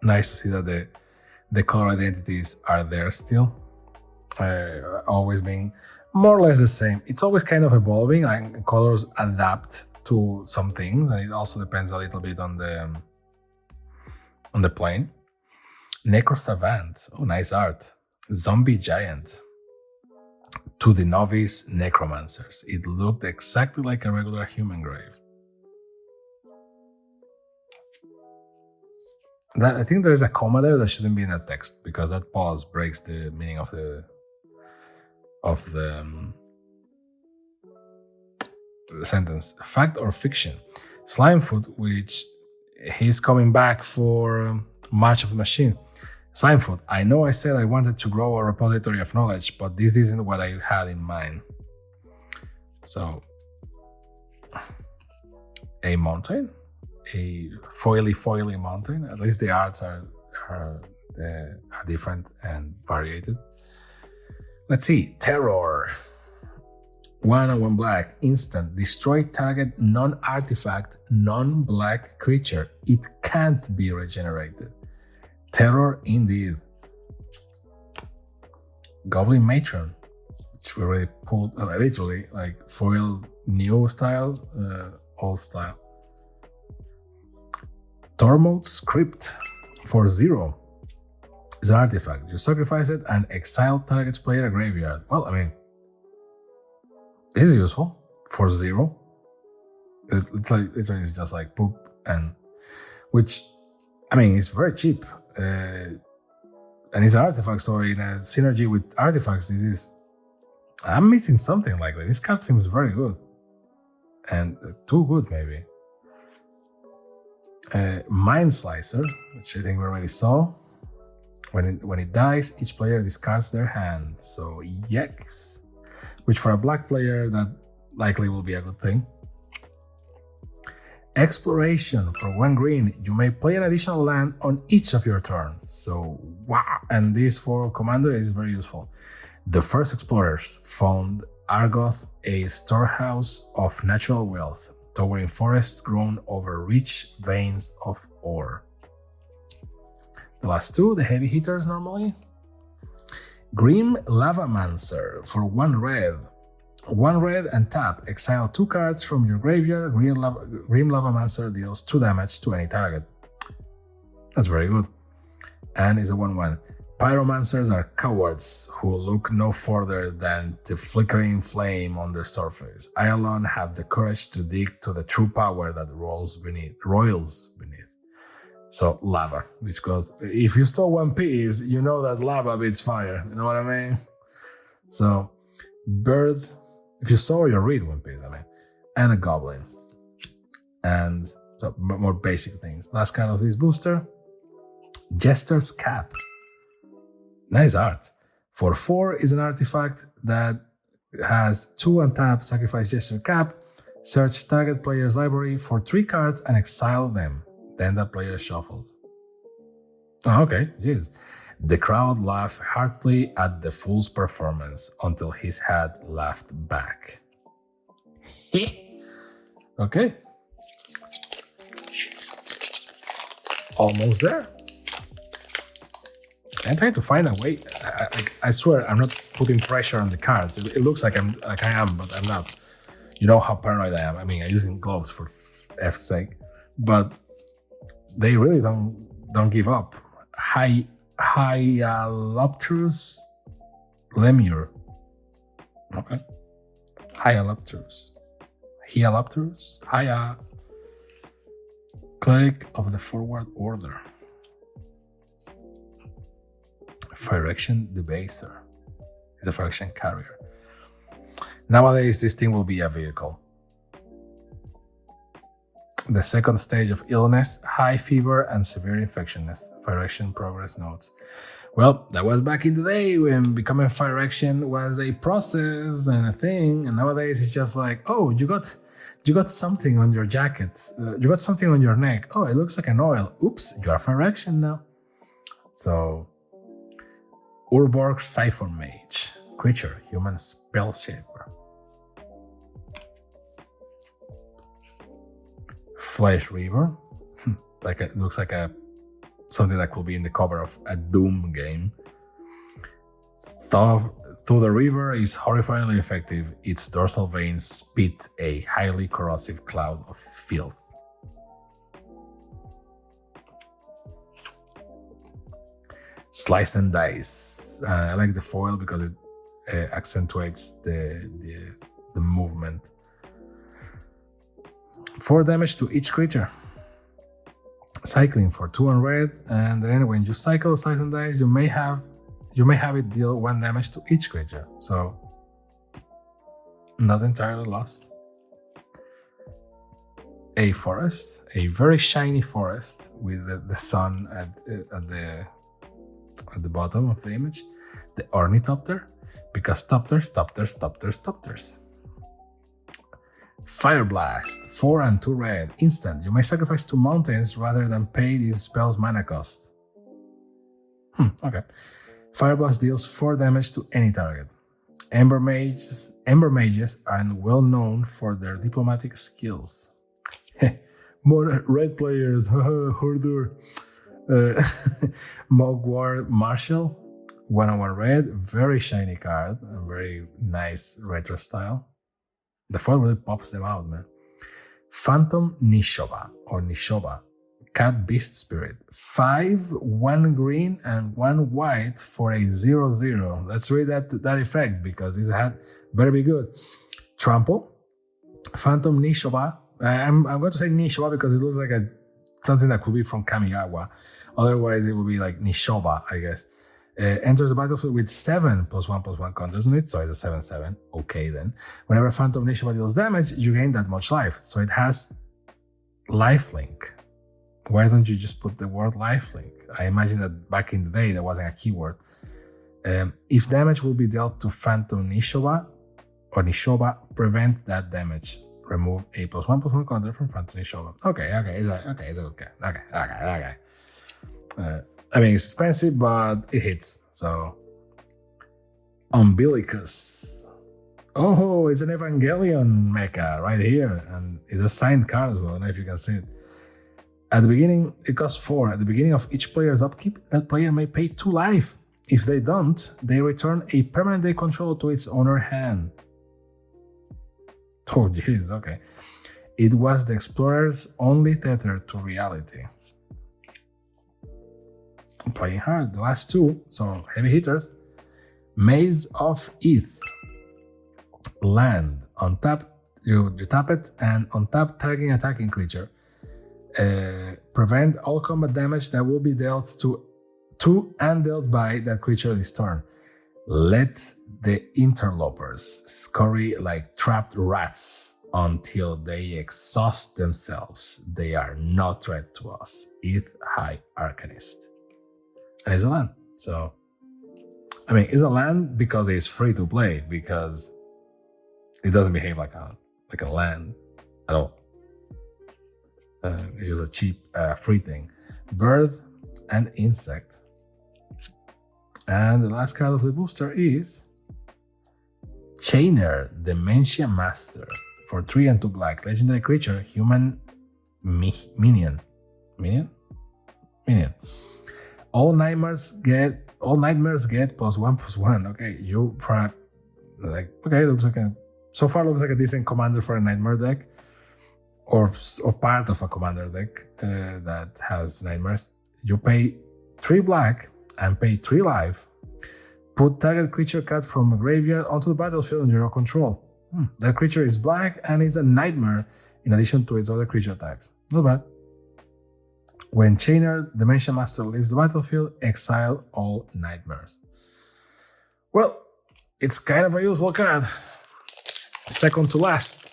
Nice to see that the color identities are there still. Always being more or less the same. It's always kind of evolving, like colors adapt to some things, and it also depends a little bit on the plane. Necro Savant, oh, nice art. Zombie Giant. To the novice necromancers, it looked exactly like a regular human grave. I think there's a comma there that shouldn't be in the text, because that pause breaks the meaning of the sentence. Fact or fiction? Slimefoot, which he's coming back for March of the Machine. Slimefoot, I know I said I wanted to grow a repository of knowledge, but this isn't what I had in mind. So, a mountain? A foily mountain. At least the arts are different and variated. Let's see. Terror. 1 and 1 black. Instant. Destroy target non-artifact, non-black creature. It can't be regenerated. Terror indeed. Goblin Matron, which we already pulled, literally like foil new style, old style. Tormod's Crypt for 0 is an artifact. You sacrifice it and exile target's player graveyard. Well, I mean, this is useful for 0. It's like literally it's just like poop, and which, I mean, it's very cheap. And it's an artifact, so in a synergy with artifacts, this is. I'm missing something like that. This card seems very good, and too good maybe. Mind Slicer, which I think we already saw. When it dies, each player discards their hand. So yikes. Which for a black player, that likely will be a good thing. Exploration for 1 green. You may play an additional land on each of your turns. So wow. And this for Commander is very useful. The first explorers found Argoth, a storehouse of natural wealth, towering forests grown over rich veins of ore. The last 2, the heavy hitters normally. Grim Lavamancer for 1 red. 1 red and tap. Exile 2 cards from your graveyard. Grim Lavamancer deals 2 damage to any target. That's very good. And is a 1/1. Pyromancers are cowards who look no further than the flickering flame on their surface. I alone have the courage to dig to the true power that roils beneath. So lava, which goes, if you saw One Piece, you know that lava beats fire. You know what I mean? So bird, if you saw, you read One Piece, I mean, and a goblin. And so more basic things. Last card of this booster, Jester's Cap. Nice art. For 4 is an artifact that has 2 untap, sacrifice Jester Cap, search target player's library for 3 cards and exile them. Then the player shuffles. Oh, okay, jeez. The crowd laughed heartily at the fool's performance until his head laughed back. Okay. Almost there. I'm trying to find a way. I swear I'm not putting pressure on the cards. It looks like I am, but I'm not. You know how paranoid I am. I mean, I'm using gloves for F's sake, but they really don't give up. Hyalopterus Lemur. Okay. Hyalopterus. Cleric of the Forward Order. Phyrexian Debaser. It's a Phyrexian carrier. Nowadays, this thing will be a vehicle. The second stage of illness, high fever and severe infectionness. Phyrexian progress notes. Well, that was back in the day when becoming Phyrexian was a process and a thing, and nowadays it's just like, oh, you got You got something on your jacket. You got something on your neck. Oh, it looks like an oil. Oops, you are for action now. So, Urborg Siphon Mage. Creature, human spell shaper. Flesh Reaver. It looks like something that could be in the cover of a Doom game. Though the river is horrifyingly effective, its dorsal veins spit a highly corrosive cloud of filth. Slice and dice. I like the foil because it accentuates the movement. 4 damage to each creature. Cycling for 2 on red, and then when you cycle Slice and dice, you may have it deal 1 damage to each creature. So not entirely lost. A forest, a very shiny forest with the sun at the bottom of the image. The Ornithopter, because Topters. Fire Blast, 4 and 2 red, instant. You may sacrifice 2 mountains rather than pay these spells mana cost. Okay. Fire Blast deals 4 damage to any target. Ember Mages are well known for their diplomatic skills. More red players, Hordur. Mogwart Marshal, 1/1 red, very shiny card, a very nice retro style. The foil really pops them out, man. Phantom Nishoba, Cat Beast Spirit. 5, 1 green and 1 white for a 0/0. Let's read that effect because this had better be good. Trample, Phantom Nishoba. I'm going to say Nishoba because it looks like something that could be from Kamigawa. Otherwise, it would be like Nishoba, I guess. Enters the battlefield with 7 +1/+1 counters on it, so it's a 7/7. Okay, then. Whenever Phantom Nishoba deals damage, you gain that much life. So it has lifelink. Why don't you just put the word lifelink? I imagine that back in the day, there wasn't a keyword. If damage will be dealt to Phantom Nishoba or Nishoba, prevent that damage. Remove a +1/+1 counter from Phantom Nishoba. Okay, it's a good card. Okay. I mean, it's expensive, but it hits. So, Umbilicus. Oh, it's an Evangelion mecha right here, and it's a signed card as well. I don't know if you can see it. At the beginning, it costs 4. At the beginning of each player's upkeep, that player may pay 2 life. If they don't, they return a permanent they control to its owner hand. Oh, jeez, okay. It was the explorer's only tether to reality. I'm playing hard. The last 2, so heavy hitters. Maze of Eth. Land. On tap, you tap it, and on tap, targeting attacking creature. Prevent all combat damage that will be dealt to and dealt by that creature this turn. Let the interlopers scurry like trapped rats until they exhaust themselves. They are no threat to us. Eth High Arcanist. And it's a land. So, I mean, it's a land because it's free to play, because it doesn't behave like a land at all. It's just a cheap free thing. Bird and insect. And the last card of the booster is Chainer, Dementia Master. For 3 and 2 black. Legendary creature, human minion. Minion? All nightmares get +1/+1. Okay, you try looks like so far looks like a decent commander for a nightmare deck. Or part of a commander deck that has nightmares. You pay 3 black and pay 3 life. Put target creature card from a graveyard onto the battlefield under your control. That creature is black and is a nightmare in addition to its other creature types. Not bad. When Chainer, Dementia Master leaves the battlefield, exile all nightmares. Well, it's kind of a useful card. Second to last.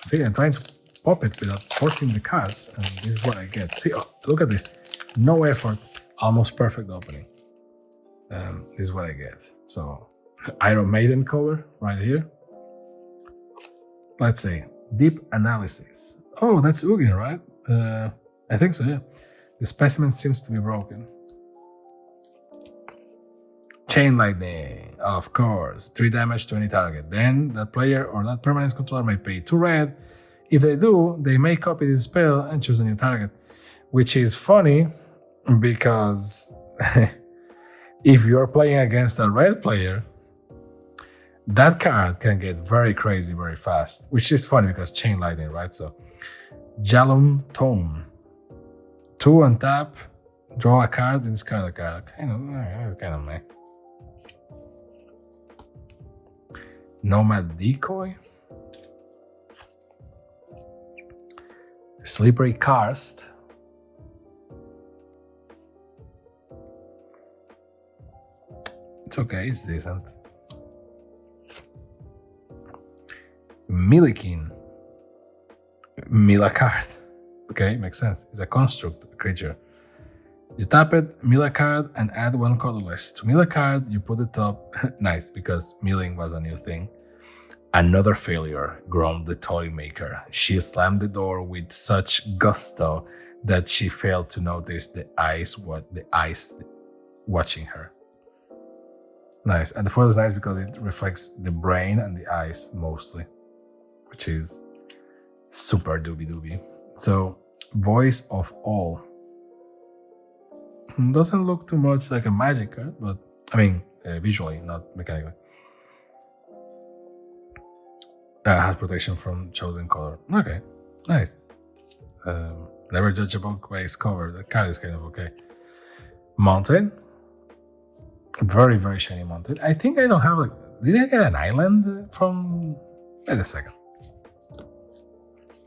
See, I'm trying to pop it without forcing the cards, and this is what I get. See, look at this. No effort, almost perfect opening. This is what I get. So, Iron Maiden cover right here. Let's see. Deep analysis. Oh, that's Ugin, right? I think so, yeah. The specimen seems to be broken. Chain lightning, of course. 3 damage to any target. Then that player or that permanent controller may pay 2 red. If they do, they may copy this spell and choose a new target. Which is funny because if you're playing against a red player, that card can get very crazy very fast. Kind is funny because chain lightning, right? So Jalum Tome. 2 untap, draw a card, and discard a card. Kind of meh. Nomad Decoy. Slippery Karst. It's okay, it's decent. Millikin. Mila card. Okay, makes sense. It's a construct creature. You tap it, mill a card, and add 1 colorless. To mill a card, you put it up. Nice, because milling was a new thing. Another failure, groaned the toy maker. She slammed the door with such gusto that she failed to notice the eyes watching her. Nice, and the photo is nice because it reflects the brain and the eyes mostly, which is super doobie. So, Voice of All. Doesn't look too much like a magic card, but I mean, visually, not mechanically. Has protection from chosen color. Okay, nice. Never judge a book by its cover. That card is kind of okay. Mountain. Very, very shiny mountain. I think I don't have like. Did I get an island from? Wait a second.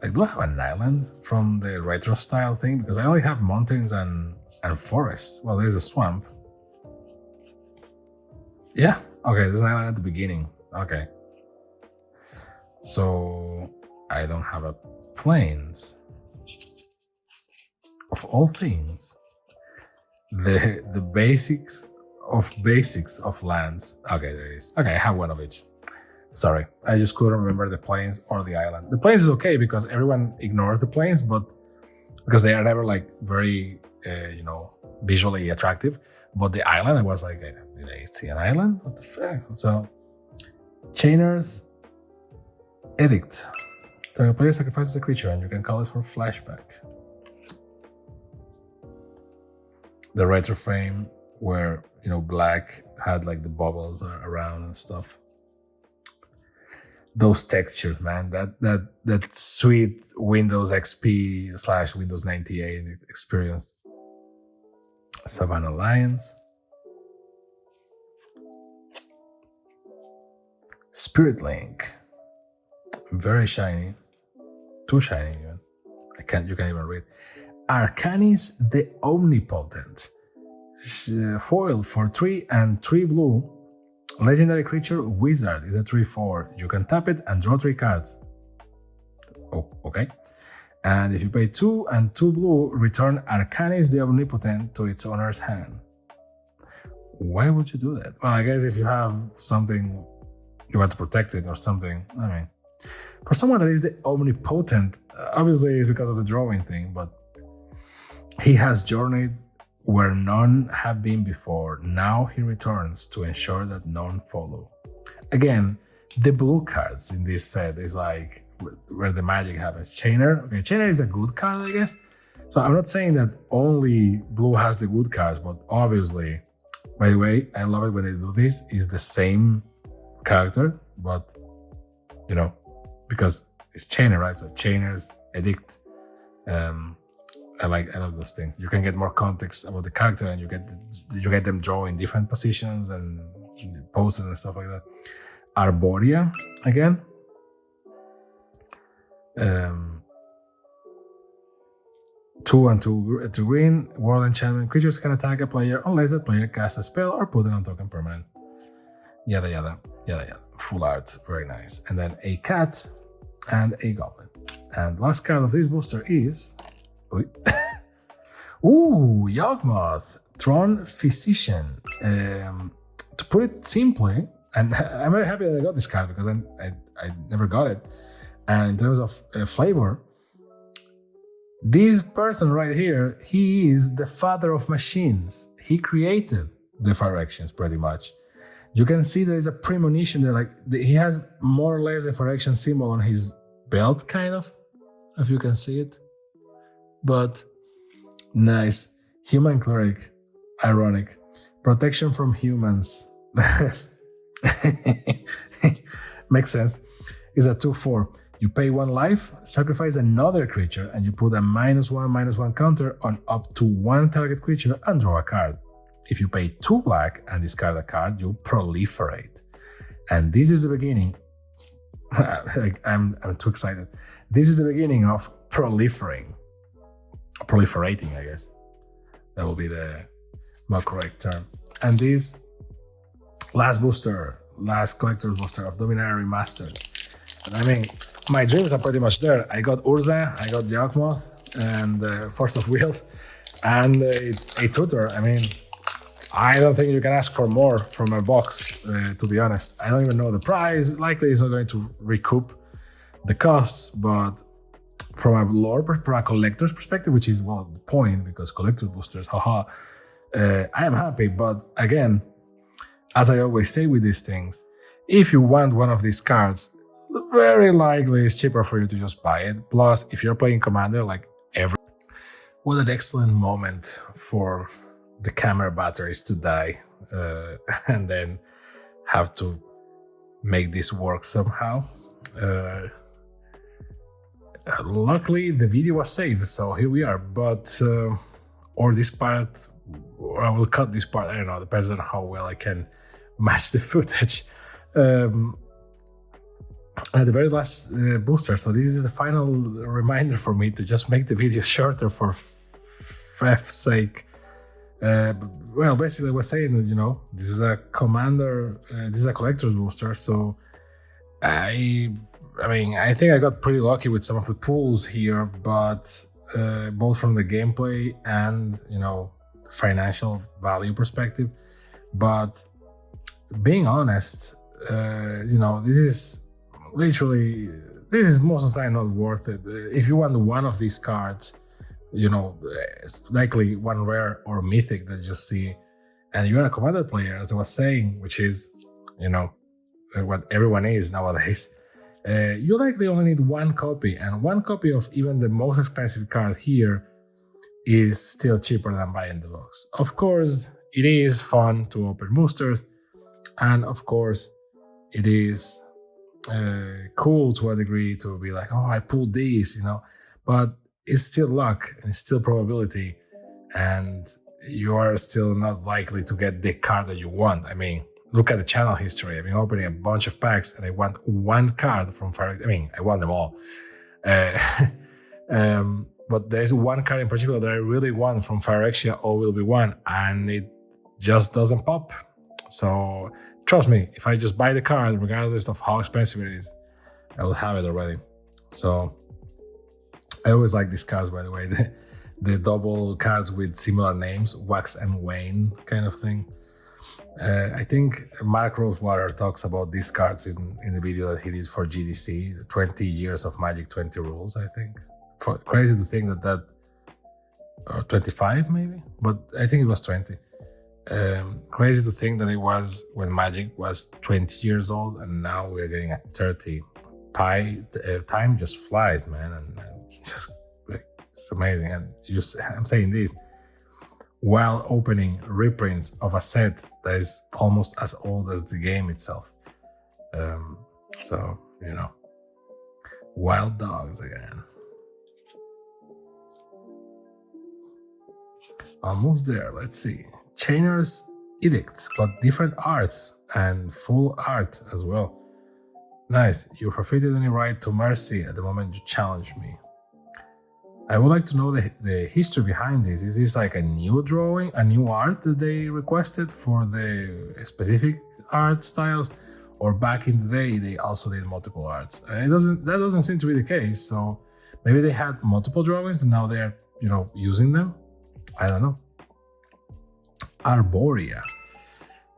Like, do I have an island from the retro style thing? Because I only have mountains and forests. Well, there's a swamp. Yeah. Okay, there's an island at the beginning. Okay. So I don't have a plains. Of all things, the basics of lands. Okay, there it is. Okay, I have one of each. Sorry, I just couldn't remember the plains or the island. The plains is okay because everyone ignores the plains, but because they are never like very, visually attractive. But the island, I was like, did I see an island? What the fuck? So, Chainer's Edict. The player sacrifices a creature and you can call it for flashback. The retro frame where, black had like the bubbles around and stuff. Those textures, man, that sweet Windows XP / Windows 98 experience. Savannah Lions. Spirit Link. Very shiny. Too shiny even. You can't even read. Arcanis the Omnipotent. Foil for 3 and 3 blue. Legendary creature Wizard is a 3/4. You can tap it and draw 3 cards. Oh, okay. And if you pay 2 and 2 blue, return Arcanis the Omnipotent to its owner's hand. Why would you do that? Well, I guess if you have something you want to protect it or something. I mean, for someone that is the Omnipotent, obviously it's because of the drawing thing, but he has journeyed where none have been before. Now he returns to ensure that none follow. Again, the blue cards in this set is like where the magic happens. Chainer. Okay, Chainer is a good card, I guess. So I'm not saying that only blue has the good cards, but obviously, by the way, I love it when they do this. Is the same character, but because it's Chainer, right? So Chainer's Edict. I love those things. You can get more context about the character, and you get them draw in different positions and poses and stuff like that. Arborea again. 2 and 2 green. World enchantment. Creatures can attack a player unless that player casts a spell or put it on token permanent. Yada yada yada yada. Full art, very nice. And then a cat and a goblin. And last card of this booster is. Ooh, Yawgmoth, Tron Physician. To put it simply, and I'm very happy that I got this card because I never got it. And in terms of flavor, this person right here, he is the father of machines. He created the Pharexians pretty much. You can see there is a premonition there, like he has more or less a Pharexian symbol on his belt, kind of, if you can see it. But nice. Human cleric, ironic. Protection from humans. Makes sense. Is a 2/4. You pay 1 life, sacrifice another creature, and you put a -1/-1 counter on up to 1 target creature and draw a card. If you pay 2 black and discard a card, you proliferate. And this is the beginning. I'm too excited. This is the beginning of proliferating, I guess. That will be the more correct term. And this last collector's booster of Dominaria Remastered. And I mean, my dreams are pretty much there. I got Urza, I got Yawgmoth, and Force of Will, and a tutor. I mean, I don't think you can ask for more from a box, to be honest. I don't even know the price. Likely it's not going to recoup the costs, but from a collector's perspective, which is, well, the point, because collector's boosters, haha, I am happy. But again, as I always say with these things, if you want one of these cards, very likely it's cheaper for you to just buy it. Plus, if you're playing Commander, like what an excellent moment for the camera batteries to die and then have to make this work somehow. Luckily, the video was saved, so here we are. But or this part, or I will cut this part. I don't know. Depends on how well I can match the footage. At the very last booster, so this is the final reminder for me to just make the video shorter for F's sake. Well, basically, I was saying that, this is a commander, this is a collector's booster, so I mean, I think I got pretty lucky with some of the pulls here, but both from the gameplay and, financial value perspective. But being honest, this is literally, most of the time not worth it. If you want one of these cards, it's likely one rare or mythic that you just see, and you're a commander player, as I was saying, which is, what everyone is nowadays, you likely only need 1 copy, and 1 copy of even the most expensive card here is still cheaper than buying the box. Of course, it is fun to open boosters, and of course, it is cool to a degree to be like, oh, I pulled these, but it's still luck and it's still probability, and you are still not likely to get the card that you want. I mean, look at the channel history. I've been opening a bunch of packs and I want 1 card from Phyrexia. I mean, I want them all. But there's 1 card in particular that I really want from Phyrexia, All Will Be One, and it just doesn't pop. So trust me, if I just buy the card, regardless of how expensive it is, I will have it already. So I always like these cards, by the way, the double cards with similar names, Wax and Wane kind of thing. I think Mark Rosewater talks about these cards in the video that he did for GDC, 20 years of Magic, 20 rules, I think. Crazy to think that 25 maybe, but I think it was 20. Crazy to think that it was when Magic was 20 years old, and now we're getting at 30. Time just flies, man, and just, it's amazing. And I'm saying this while opening reprints of a set that is almost as old as the game itself. So, wild dogs again. Almost there. Let's see. Chainer's Edict, but different art and full art as well. Nice. You forfeited any right to mercy at the moment you challenge me. I would like to know the history behind this. Is this like a new drawing, a new art that they requested for the specific art styles, or back in the day they also did multiple arts? That doesn't seem to be the case. So maybe they had multiple drawings and now they're using them. I don't know. Arborea.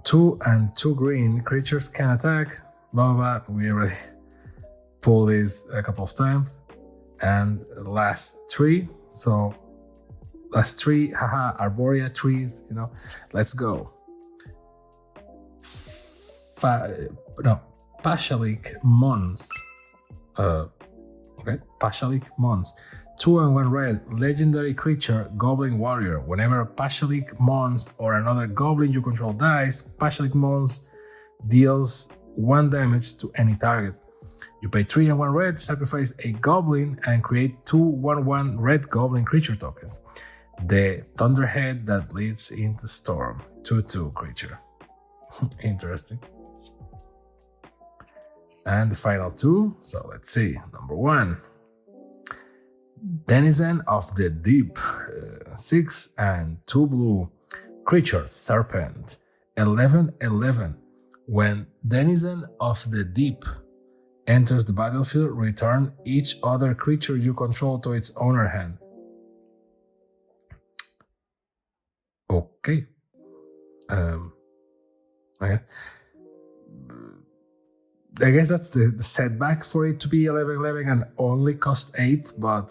2 and 2 green creatures can attack. Blah blah blah. We already pull this a couple of times. And last three. So last three, haha, Arborea trees, you know, let's go. Pashalik Mons. Okay, Pashalik Mons. 2 and 1 red, legendary creature, Goblin Warrior. Whenever Pashalik Mons or another Goblin you control dies, Pashalik Mons deals 1 damage to any target. You pay 3 and 1 red, sacrifice a Goblin, and create 2 1/1 red Goblin creature tokens. The Thunderhead that leads into Storm. 2/2 creature. Interesting. And the final 2. So let's see. Number 1. Denizen of the Deep, 6 and 2 blue, creature, Serpent, 11/11. When Denizen of the Deep enters the battlefield, return each other creature you control to its owner hand. Okay. I guess that's the setback for it to be 11/11 and only cost 8, but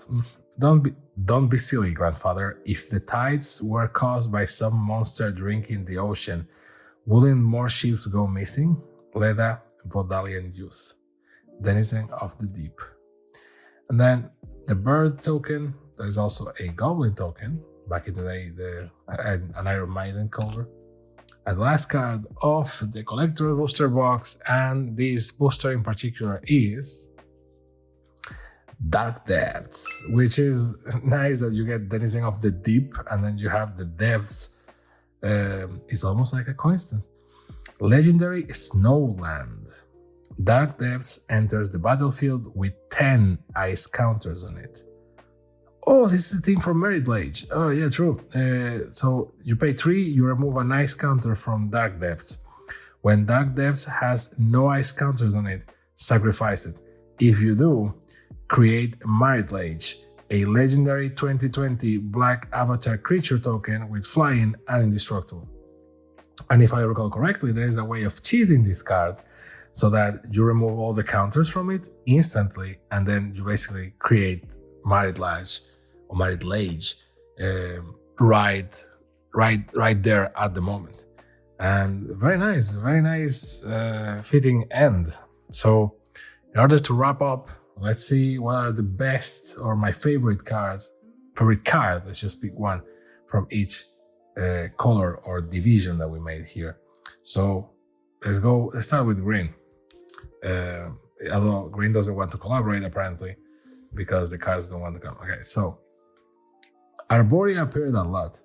don't be silly, grandfather. If the tides were caused by some monster drinking the ocean, wouldn't more ships go missing? Leda, Vodalian Youth, Denizen of the Deep. And then the bird token, there's also a goblin token. Back in the day, an Iron Maiden cover. And the last card of the collector booster box, and this booster in particular, is Dark Depths, which is nice that you get Denizen of the Deep and then you have the Depths. It's almost like a coincidence. Legendary Snowland. Dark Depths enters the battlefield with 10 ice counters on it. Oh, this is the thing from Merit Blade. Oh, yeah, true. So you pay 3, you remove an ice counter from Dark Depths. When Dark Depths has no ice counters on it, sacrifice it. If you do, create Merit Blade, a legendary 2020 black avatar creature token with flying and indestructible. And if I recall correctly, there is a way of cheating this card so that you remove all the counters from it instantly, and then you basically create Merit Lage or Merit Lage right there at the moment. And very nice fitting end. So in order to wrap up, let's see what are the best or my favorite card, let's just pick one from each color or division that we made here. So let's start with green. Although green doesn't want to collaborate apparently, because the cards don't want to come. Okay, so Arborea appeared a lot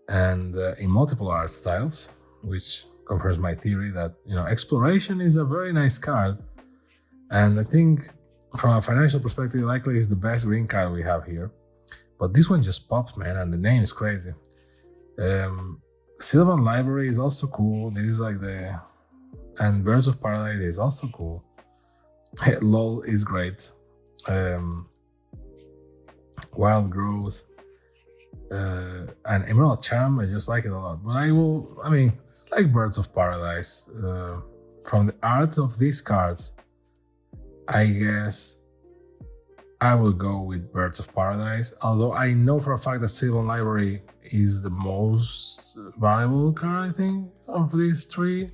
and in multiple art styles, which confirms my theory that, you know, exploration is a very nice card. And I think from a financial perspective, likely is the best green card we have here. But this one just pops, man, and the name is crazy. Sylvan Library is also cool. This is like and Birds of Paradise is also cool. LOL is great. Wild Growth and Emerald Charm, I just like it a lot. But I like Birds of Paradise. From the art of these cards, I guess I will go with Birds of Paradise, although I know for a fact that Sylvan Library is the most valuable card, I think, of these 3.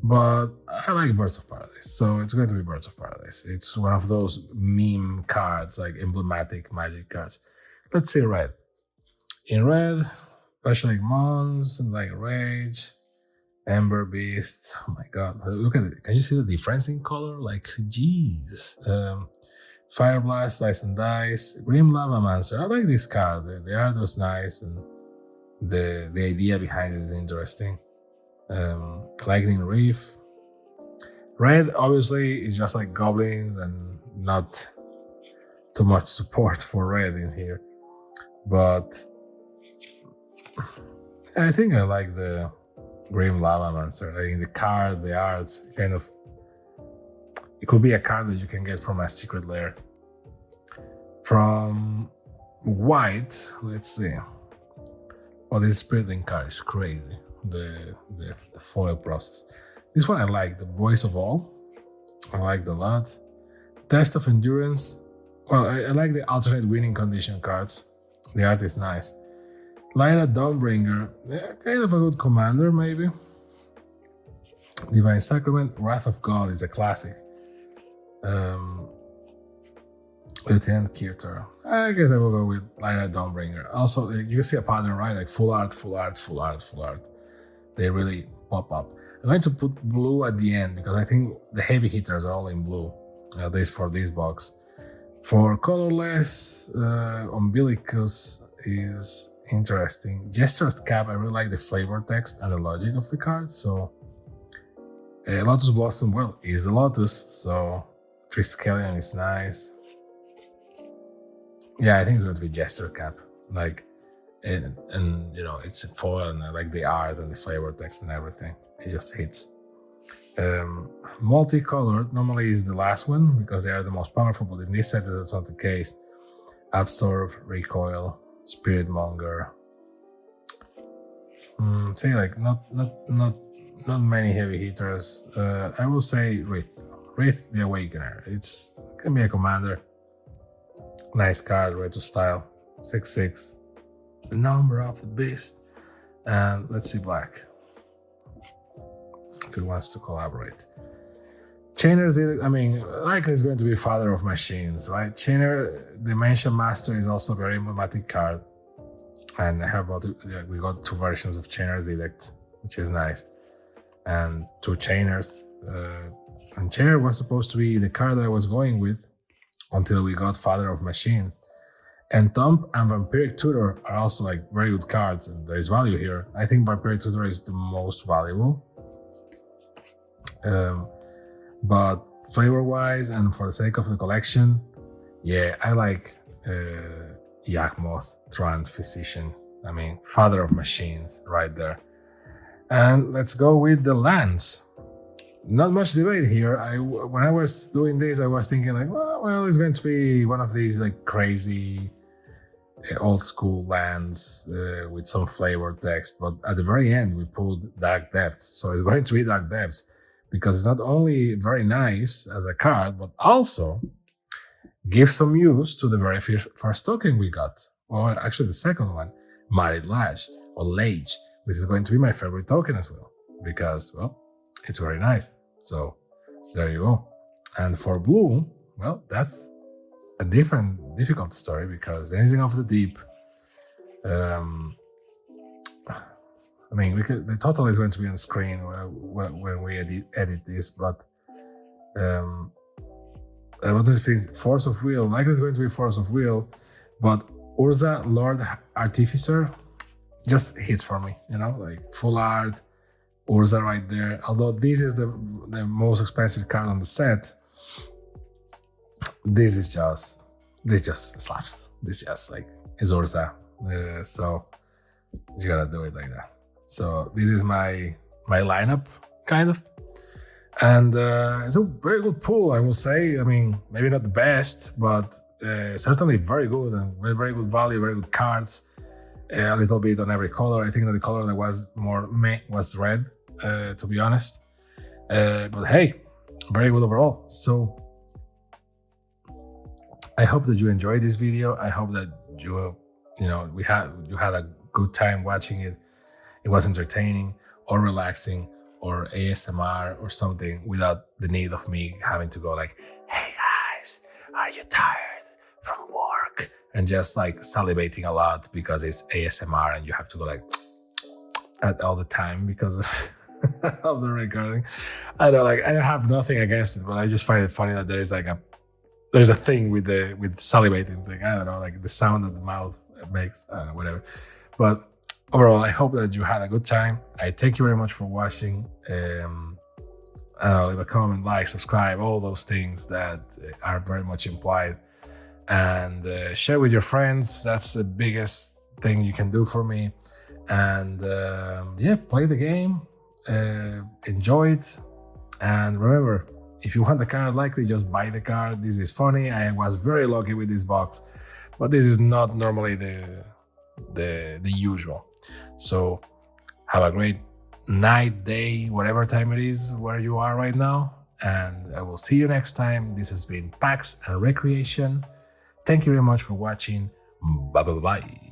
But I like Birds of Paradise, so it's going to be Birds of Paradise. It's one of those meme cards, like emblematic Magic cards. Let's see red. In red, Pashalik Mons, like Rage, Ember Beast. Oh my god, look at it. Can you see the difference in color? Like, jeez. Fire Blast, Slice and Dice, Grim Lavamancer. I like this card. The art was nice, and the idea behind it is interesting. Lightning Reef. Red obviously is just like goblins and not too much support for red in here, but I think I like the Grim Lavamancer. I think the card, the arts, kind of, it could be a card that you can get from a secret lair. From white, let's see. Oh, this Spiritling card is crazy. The foil process. This one I like, the Voice of All. I like it a lot. Test of Endurance. Well, I like the alternate winning condition cards. The art is nice. Lyra Dawnbringer, kind of a good commander, maybe. Divine Sacrament, Wrath of God is a classic. Lieutenant Kirtor. I guess I will go with Lyra Dawnbringer. Also, you can see a pattern, right? Like full art, full art, full art, full art. They really pop up. I'm going to put blue at the end because I think the heavy hitters are all in blue. At least for this box. For colorless, Umbilicus is interesting. Jester's Cap, I really like the flavor text and the logic of the card. So, Lotus Blossom, well, is the Lotus. So, Triskelion is nice. Yeah, I think it's going to be Jester Cap. Like, and you know, it's foil and I like the art and the flavor text and everything. It just hits. Multicolored normally is the last one because they are the most powerful, but in this set that's not the case. Absorb, Recoil, Spirit Monger. Say like not many heavy hitters. I will say Wraith the Awakener. It's can be a commander. Nice card, retro style. 6/6. The number of the beast. And let's see black. If he wants to collaborate. Chainer's, I mean, likely is going to be Father of Machines, right? Chainer, Dimension Master is also a very emblematic card. And we got 2 versions of Chainer's Edict, which is nice. And 2 Chainers. And Chainer was supposed to be the card that I was going with until we got Father of Machines. And Thump and Vampiric Tutor are also like very good cards, and there is value here. I think Vampiric Tutor is the most valuable. But flavor-wise and for the sake of the collection, yeah, I like Yakmoth, Tron, Physician. I mean, Father of Machines right there. And let's go with the lands. Not much debate here. When I was doing this, I was thinking like, well, it's going to be one of these like crazy old school lands with some flavor text. But at the very end, we pulled Dark Depths. So it's going to be Dark Depths because it's not only very nice as a card, but also gives some use to the very first token we got. Or actually the second one, Married Latch or Lage, which is going to be my favorite token as well. Because, well, it's very nice. So there you go. And for blue, well, that's a difficult story because anything off the deep. I mean, the total is going to be on screen when we edit this, but I want to think Force of Will. Likely it's going to be Force of Will, but Urza, Lord Artificer, just hits for me. You know, like full art. Urza right there. Although this is the most expensive card on the set, this just slaps. This just like is Urza. So you gotta do it like that. So this is my lineup, kind of. And it's a very good pool, I will say. I mean, maybe not the best, but certainly very good and very good value, very good cards. A little bit on every color. I think that the color that was more meh was red, to be honest. But hey, very good overall. So I hope that you enjoyed this video. I hope that you had a good time watching it. It was entertaining or relaxing or ASMR or something without the need of me having to go like, hey guys, are you tired from work? And just like salivating a lot because it's ASMR and you have to go like at all the time because of the recording. I know, like I have nothing against it, but I just find it funny that there's a thing with salivating thing. I don't know, like the sound that the mouth makes. I don't know, whatever. But overall, I hope that you had a good time. I thank you very much for watching. Leave a comment, like, subscribe, all those things that are very much implied. And share with your friends. That's the biggest thing you can do for me. And play the game. Enjoy it. And remember, if you want the card, likely just buy the card. This is funny. I was very lucky with this box. But this is not normally the usual. So have a great night, day, whatever time it is where you are right now, and I will see you next time. This has been Packs and Recreation. Thank you very much for watching. Bye bye bye.